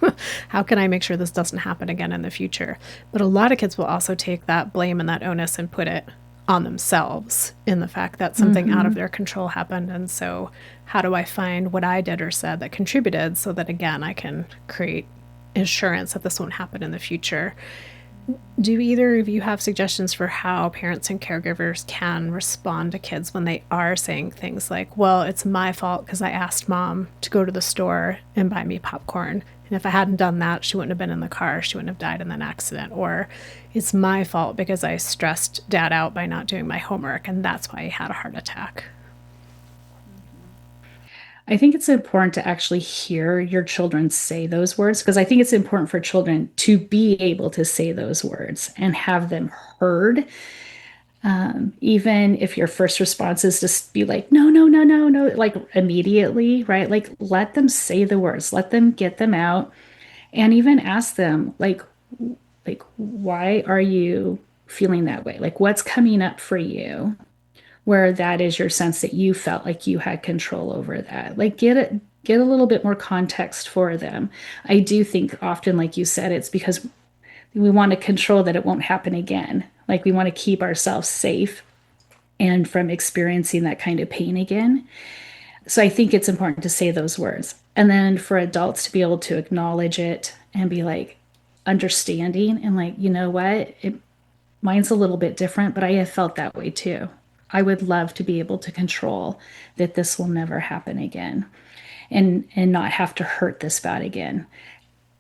Speaker 1: How can I make sure this doesn't happen again in the future? But a lot of kids will also take that blame and that onus and put it on themselves in the fact that something out of their control happened. And so how do I find what I did or said that contributed so that, again, I can create assurance that this won't happen in the future? Do either of you have suggestions for how parents and caregivers can respond to kids when they are saying things like, well, it's my fault because I asked mom to go to the store and buy me popcorn, and if I hadn't done that, she wouldn't have been in the car, she wouldn't have died in that accident, or it's my fault because I stressed dad out by not doing my homework and that's why he had a heart attack?
Speaker 2: I think it's important to actually hear your children say those words, because I think it's important for children to be able to say those words and have them heard. Even if your first response is to be like, no, no, no, no, no, like immediately, right? Like let them say the words, let them get them out, and even ask them, like, why are you feeling that way? Like, what's coming up for you? Where that is your sense that you felt like you had control over that. Like get a little bit more context for them. I do think often, like you said, it's because we want to control that it won't happen again. Like we want to keep ourselves safe and from experiencing that kind of pain again. So I think it's important to say those words. And then for adults to be able to acknowledge it and be like understanding and like, you know what? Mine's a little bit different, but I have felt that way too. I would love to be able to control that this will never happen again and not have to hurt this bad again.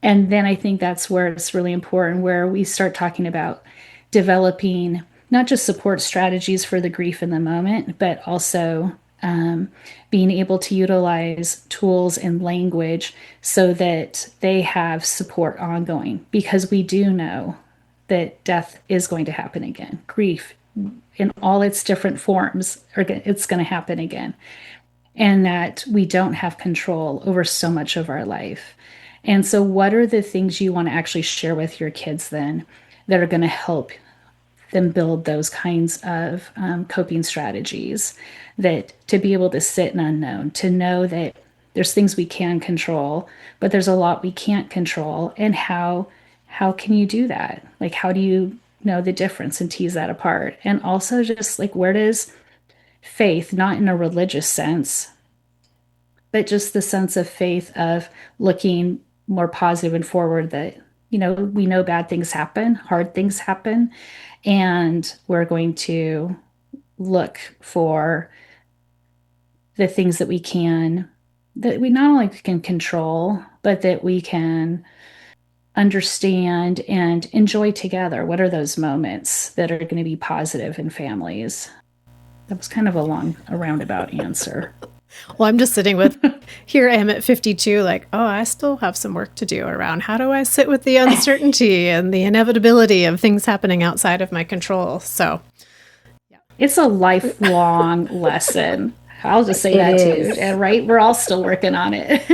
Speaker 2: And then I think that's where it's really important, where we start talking about developing not just support strategies for the grief in the moment, but also being able to utilize tools and language so that they have support ongoing, because we do know that death is going to happen again. Grief in all its different forms, it's going to happen again. And that we don't have control over so much of our life. And so what are the things you want to actually share with your kids then that are going to help them build those kinds of coping strategies, that to be able to sit in unknown, to know that there's things we can control, but there's a lot we can't control. And how can you do that? Like, how do you know the difference and tease that apart? And also just like, where does faith, not in a religious sense, but just the sense of faith of looking more positive and forward, that, you know, we know bad things happen, hard things happen, and we're going to look for the things that that we not only can control, but that we can understand and enjoy together. What are those moments that are going to be positive in families? That was kind of a roundabout answer.
Speaker 1: Well, I'm just sitting with, here I am at 52, like, oh, I still have some work to do around how do I sit with the uncertainty and the inevitability of things happening outside of my control. So
Speaker 2: yeah, it's a lifelong lesson. I'll just say that too. And right, we're all still working on it.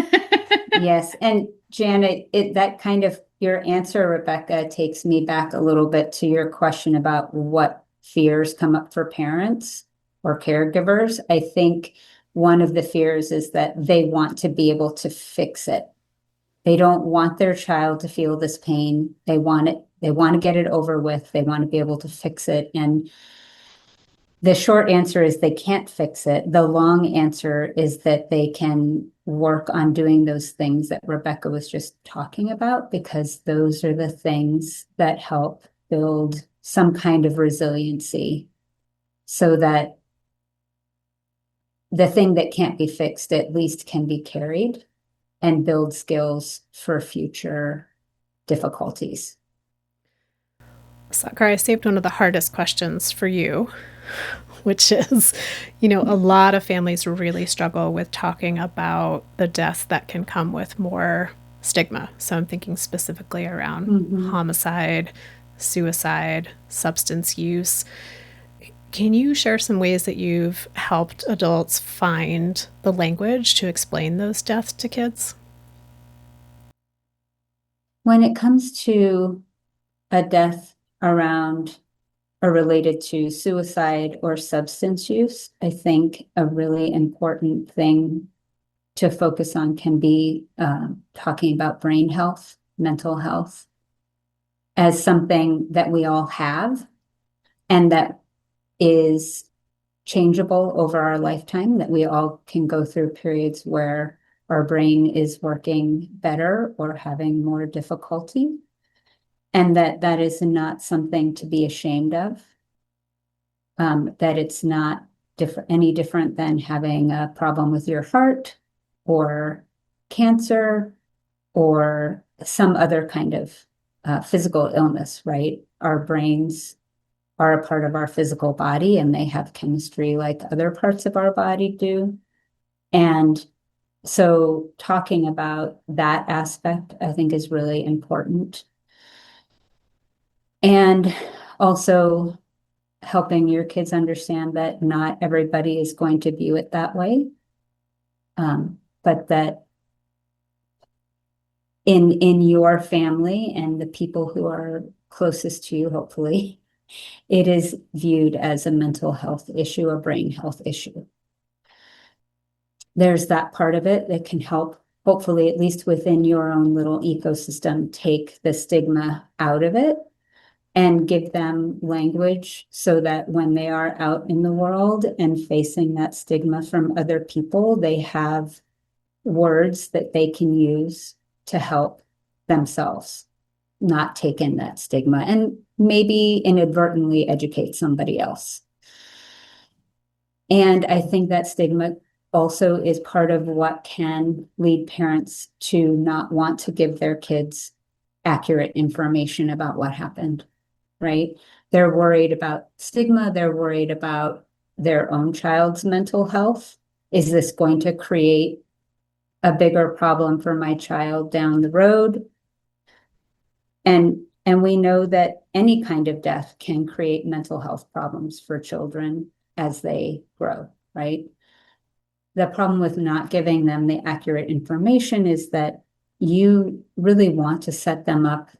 Speaker 3: Yes. And Jana, that kind of your answer, Rebecca, takes me back a little bit to your question about what fears come up for parents or caregivers. I think one of the fears is that they want to be able to fix it. They don't want their child to feel this pain. They want it. They want to get it over with. They want to be able to fix it. And the short answer is they can't fix it. The long answer is that they can work on doing those things that Rebecca was just talking about, because those are the things that help build some kind of resiliency, so that the thing that can't be fixed at least can be carried and build skills for future difficulties.
Speaker 1: Sat Kaur, I saved one of the hardest questions for you, which is, you know, a lot of families really struggle with talking about the deaths that can come with more stigma. So I'm thinking specifically around homicide, suicide, substance use. Can you share some ways that you've helped adults find the language to explain those deaths to kids?
Speaker 3: When it comes to a death around or related to suicide or substance use, I think a really important thing to focus on can be talking about brain health, mental health, as something that we all have, and that is changeable over our lifetime, that we all can go through periods where our brain is working better or having more difficulty, and that is not something to be ashamed of, that it's not any different than having a problem with your heart or cancer or some other kind of physical illness, right? Our brains are a part of our physical body, and they have chemistry like other parts of our body do. And so talking about that aspect, I think, is really important. And also helping your kids understand that not everybody is going to view it that way, but that in your family and the people who are closest to you, hopefully, it is viewed as a mental health issue, a brain health issue. There's that part of it that can help, hopefully, at least within your own little ecosystem, take the stigma out of it and give them language so that when they are out in the world and facing that stigma from other people, they have words that they can use to help themselves not take in that stigma and maybe inadvertently educate somebody else. And I think that stigma also is part of what can lead parents to not want to give their kids accurate information about what happened, right? They're worried about stigma. They're worried about their own child's mental health. Is this going to create a bigger problem for my child down the road? And we know that any kind of death can create mental health problems for children as they grow, right? The problem with not giving them the accurate information is that you really want to set them up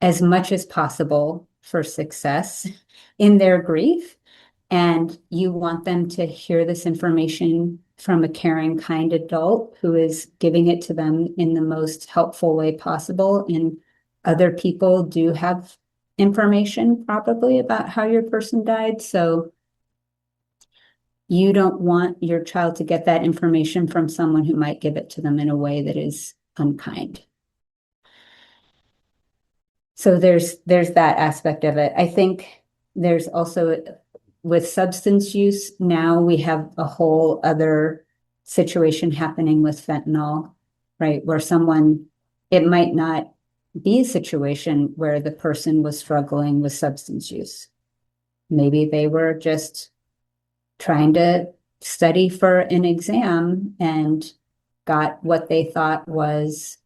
Speaker 3: as much as possible for success in their grief. And you want them to hear this information from a caring, kind adult who is giving it to them in the most helpful way possible. And other people do have information probably about how your person died. So you don't want your child to get that information from someone who might give it to them in a way that is unkind. So there's that aspect of it. I think there's also, with substance use, now we have a whole other situation happening with fentanyl, right? Where it might not be a situation where the person was struggling with substance use. Maybe they were just trying to study for an exam and got what they thought was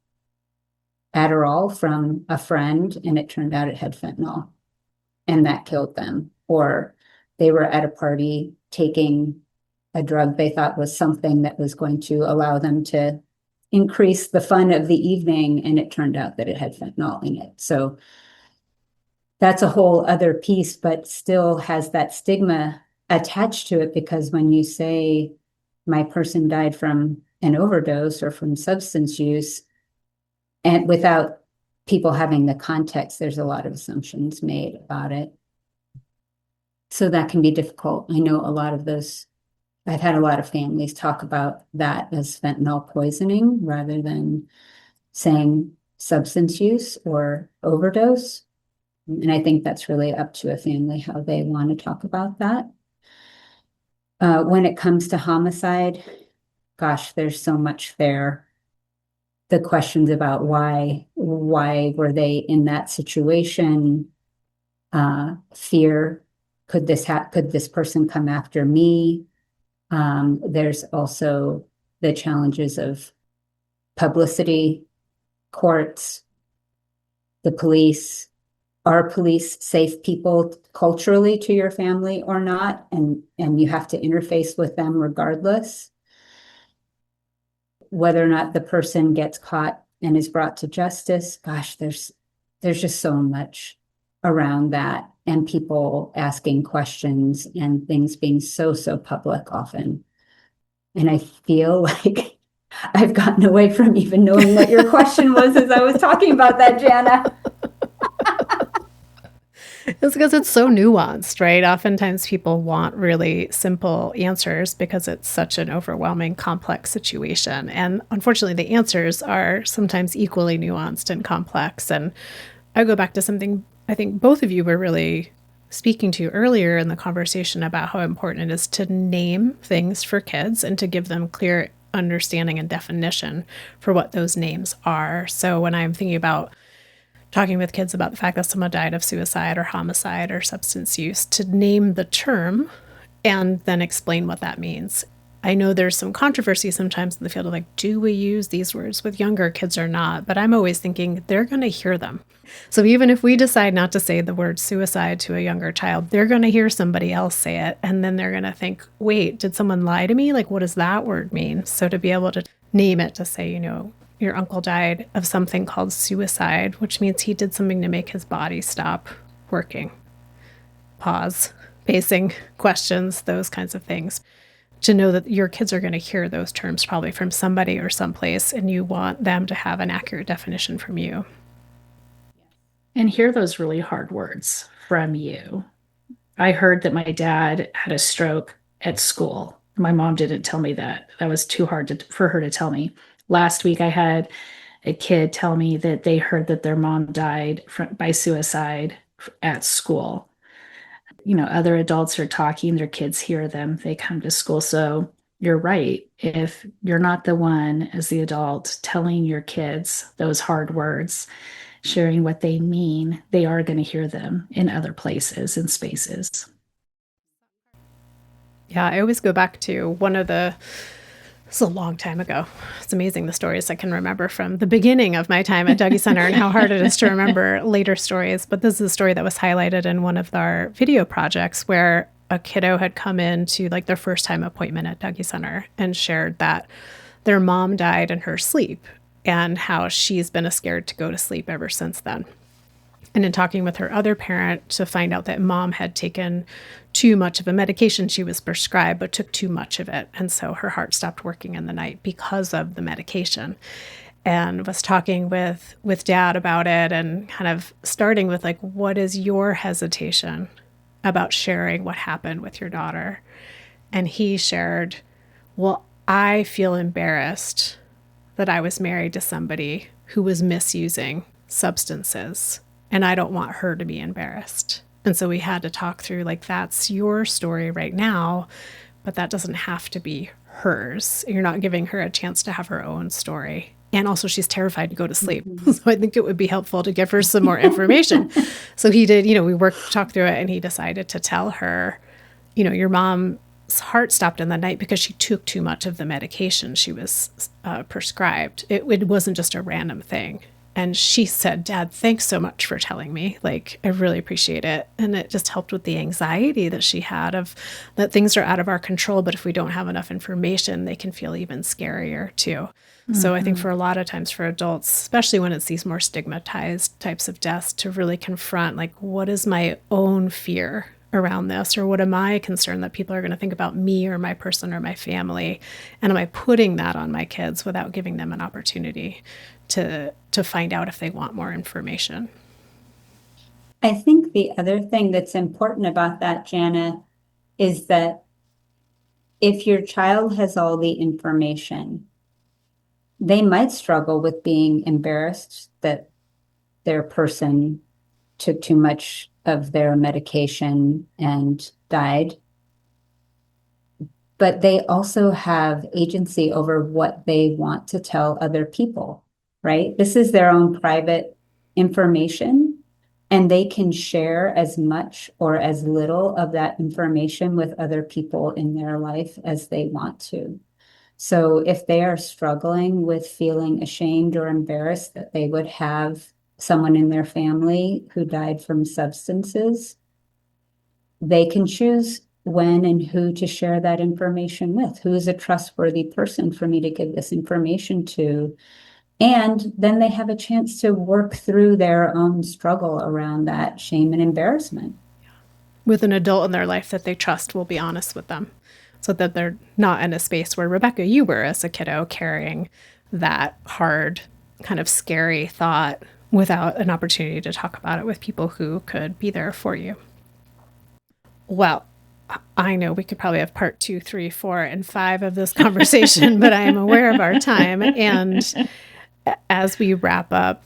Speaker 3: Adderall from a friend, and it turned out it had fentanyl, and that killed them. Or they were at a party taking a drug they thought was something that was going to allow them to increase the fun of the evening, and it turned out that it had fentanyl in it. So that's a whole other piece, but still has that stigma attached to it, because when you say my person died from an overdose or from substance use, and without people having the context, there's a lot of assumptions made about it. So that can be difficult. I know I've had a lot of families talk about that as fentanyl poisoning rather than saying substance use or overdose. And I think that's really up to a family how they want to talk about that. When it comes to homicide, gosh, there's so much there. The questions about why were they in that situation? Fear, could this person come after me? There's also the challenges of publicity, courts, the police. Are police safe people culturally to your family or not? And you have to interface with them regardless. Whether or not the person gets caught and is brought to justice, gosh, there's just so much around that, and people asking questions and things being so public often. And I feel like I've gotten away from even knowing what your question was as I was talking about that, Jana.
Speaker 1: It's because it's so nuanced, right? Oftentimes people want really simple answers because it's such an overwhelming, complex situation. And unfortunately, the answers are sometimes equally nuanced and complex. And I go back to something I think both of you were really speaking to earlier in the conversation about how important it is to name things for kids and to give them clear understanding and definition for what those names are. So when I'm thinking about talking with kids about the fact that someone died of suicide or homicide or substance use, to name the term and then explain what that means. I know there's some controversy sometimes in the field of like, do we use these words with younger kids or not? But I'm always thinking they're going to hear them. So even if we decide not to say the word suicide to a younger child, they're going to hear somebody else say it. And then they're going to think, wait, did someone lie to me? Like, what does that word mean? So to be able to name it, to say, your uncle died of something called suicide, which means he did something to make his body stop working. Pause, pacing, questions, those kinds of things. To know that your kids are going to hear those terms probably from somebody or someplace, and you want them to have an accurate definition from you.
Speaker 2: And hear those really hard words from you. I heard that my dad had a stroke at school. My mom didn't tell me that. That was too hard for her to tell me. Last week, I had a kid tell me that they heard that their mom died by suicide at school. Other adults are talking, their kids hear them, they come to school. So you're right. If you're not the one as the adult telling your kids those hard words, sharing what they mean, they are going to hear them in other places and spaces.
Speaker 1: Yeah, I always go back to this is a long time ago. It's amazing the stories I can remember from the beginning of my time at Dougy Center and how hard it is to remember later stories. But this is a story that was highlighted in one of our video projects where a kiddo had come in to like their first time appointment at Dougy Center and shared that their mom died in her sleep and how she's been scared to go to sleep ever since then. And in talking with her other parent to find out that mom had taken too much of a medication she was prescribed, but took too much of it. And so her heart stopped working in the night because of the medication. And was talking with dad about it and kind of starting with like, what is your hesitation about sharing what happened with your daughter? And he shared, well, I feel embarrassed that I was married to somebody who was misusing substances. And I don't want her to be embarrassed. And so we had to talk through like, that's your story right now, but that doesn't have to be hers. You're not giving her a chance to have her own story. And also she's terrified to go to sleep. Mm-hmm. So I think it would be helpful to give her some more information. So he did, we talked through it and he decided to tell her, your mom's heart stopped in the night because she took too much of the medication she was prescribed. It wasn't just a random thing. And she said, Dad, thanks so much for telling me. Like, I really appreciate it. And it just helped with the anxiety that she had of that things are out of our control. But if we don't have enough information, they can feel even scarier too. Mm-hmm. So I think for a lot of times for adults, especially when it's these more stigmatized types of deaths, to really confront, like, what is my own fear around this? Or what am I concerned that people are going to think about me or my person or my family? And am I putting that on my kids without giving them an opportunity to find out if they want more information?
Speaker 3: I think the other thing that's important about that, Jana, is that if your child has all the information, they might struggle with being embarrassed that their person took too much of their medication and died. But they also have agency over what they want to tell other people, right? This is their own private information, and they can share as much or as little of that information with other people in their life as they want to. So if they are struggling with feeling ashamed or embarrassed that they would have someone in their family who died from substances, they can choose when and who to share that information with. Who is a trustworthy person for me to give this information to? And then they have a chance to work through their own struggle around that shame and embarrassment.
Speaker 1: With an adult in their life that they trust will be honest with them, so that they're not in a space where, Rebecca, you were as a kiddo carrying that hard, kind of scary thought without an opportunity to talk about it with people who could be there for you. Well, I know we could probably have part 2, 3, 4, and 5 of this conversation, but I am aware of our time. And as we wrap up,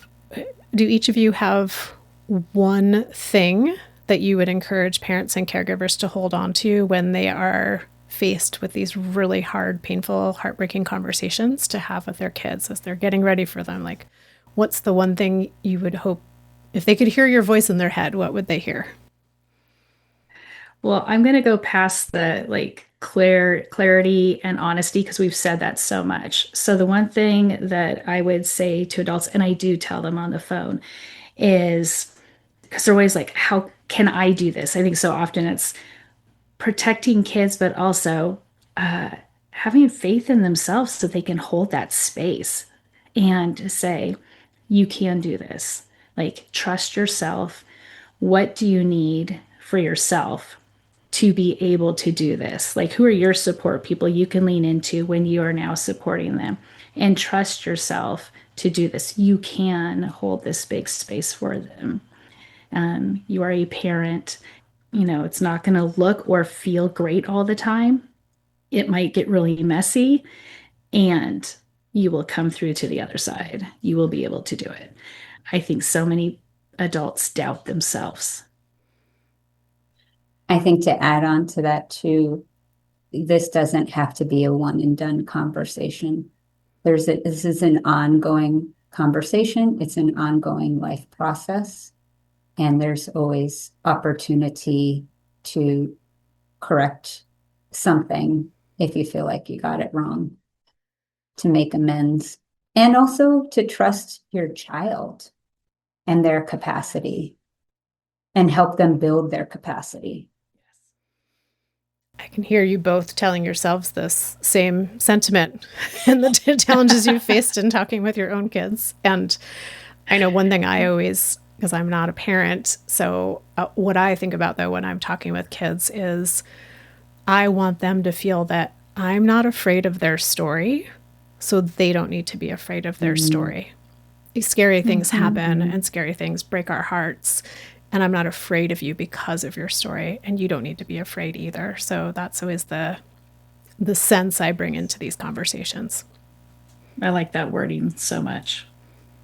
Speaker 1: do each of you have one thing that you would encourage parents and caregivers to hold on to when they are faced with these really hard, painful, heartbreaking conversations to have with their kids as they're getting ready for them? Like, what's the one thing you would hope, if they could hear your voice in their head, what would they hear?
Speaker 2: Well, I'm going to go past the clarity and honesty, because we've said that so much. So the one thing that I would say to adults, and I do tell them on the phone, is, because they're always like, how can I do this? I think so often it's protecting kids, but also having faith in themselves so they can hold that space and say, you can do this. Like, trust yourself. What do you need for yourself to be able to do this? Like, who are your support people you can lean into when you are now supporting them? And trust yourself to do this. You can hold this big space for them. You are a parent. It's not going to look or feel great all the time. It might get really messy, and you will come through to the other side. You will be able to do it. I think so many adults doubt themselves.
Speaker 3: I think to add on to that too, this doesn't have to be a one and done conversation. This is an ongoing conversation. It's an ongoing life process. And there's always opportunity to correct something if you feel like you got it wrong, to make amends, and also to trust your child and their capacity and help them build their capacity.
Speaker 1: I can hear you both telling yourselves this same sentiment and the challenges you've faced in talking with your own kids. And I know one thing I always, because I'm not a parent, so what I think about though when I'm talking with kids is I want them to feel that I'm not afraid of their story, so they don't need to be afraid of their story. Scary things happen and scary things break our hearts. And I'm not afraid of you because of your story, and you don't need to be afraid either. So that's always the sense I bring into these conversations.
Speaker 2: I like that wording so much.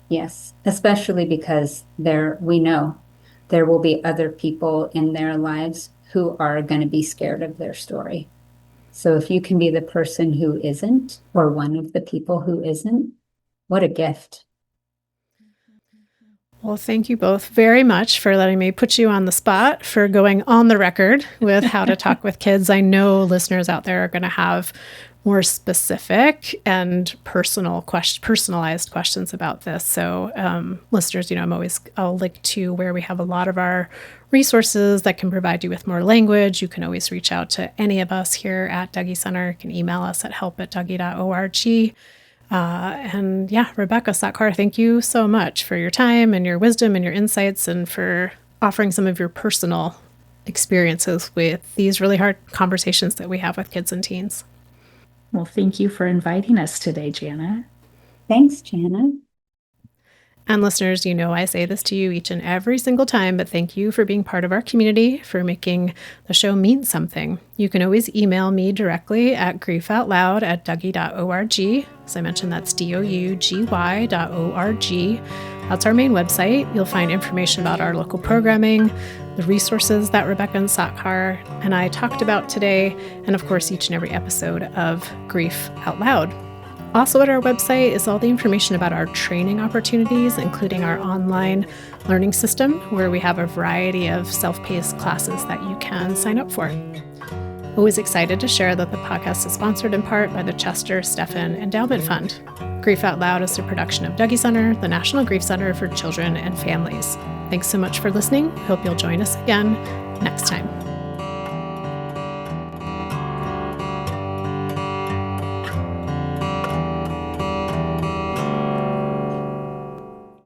Speaker 3: Yes, especially because we know there will be other people in their lives who are going to be scared of their story. So if you can be the person who isn't, or one of the people who isn't, what a gift.
Speaker 1: Well, thank you both very much for letting me put you on the spot, for going on the record with how to talk with kids. I know listeners out there are going to have more specific and personalized questions about this. So listeners, I'll link to where we have a lot of our resources that can provide you with more language. You can always reach out to any of us here at Dougy Center. You can email us at help@dougy.org. And yeah, Rebecca, Sat Kaur, thank you so much for your time and your wisdom and your insights, and for offering some of your personal experiences with these really hard conversations that we have with kids and teens.
Speaker 2: Well, thank you for inviting us today, Jana.
Speaker 3: Thanks, Jana.
Speaker 1: And listeners, I say this to you each and every single time, but thank you for being part of our community, for making the show mean something. You can always email me directly at griefoutloud@dougy.org. As I mentioned, that's DOUGY.org. That's our main website. You'll find information about our local programming, the resources that Rebecca and Sat Kaur and I talked about today, and of course, each and every episode of Grief Out Loud. Also at our website is all the information about our training opportunities, including our online learning system, where we have a variety of self-paced classes that you can sign up for. Always excited to share that the podcast is sponsored in part by the Chester Stephan Endowment Fund. Grief Out Loud is a production of Dougy Center, the National Grief Center for Children and Families. Thanks so much for listening. Hope you'll join us again next time.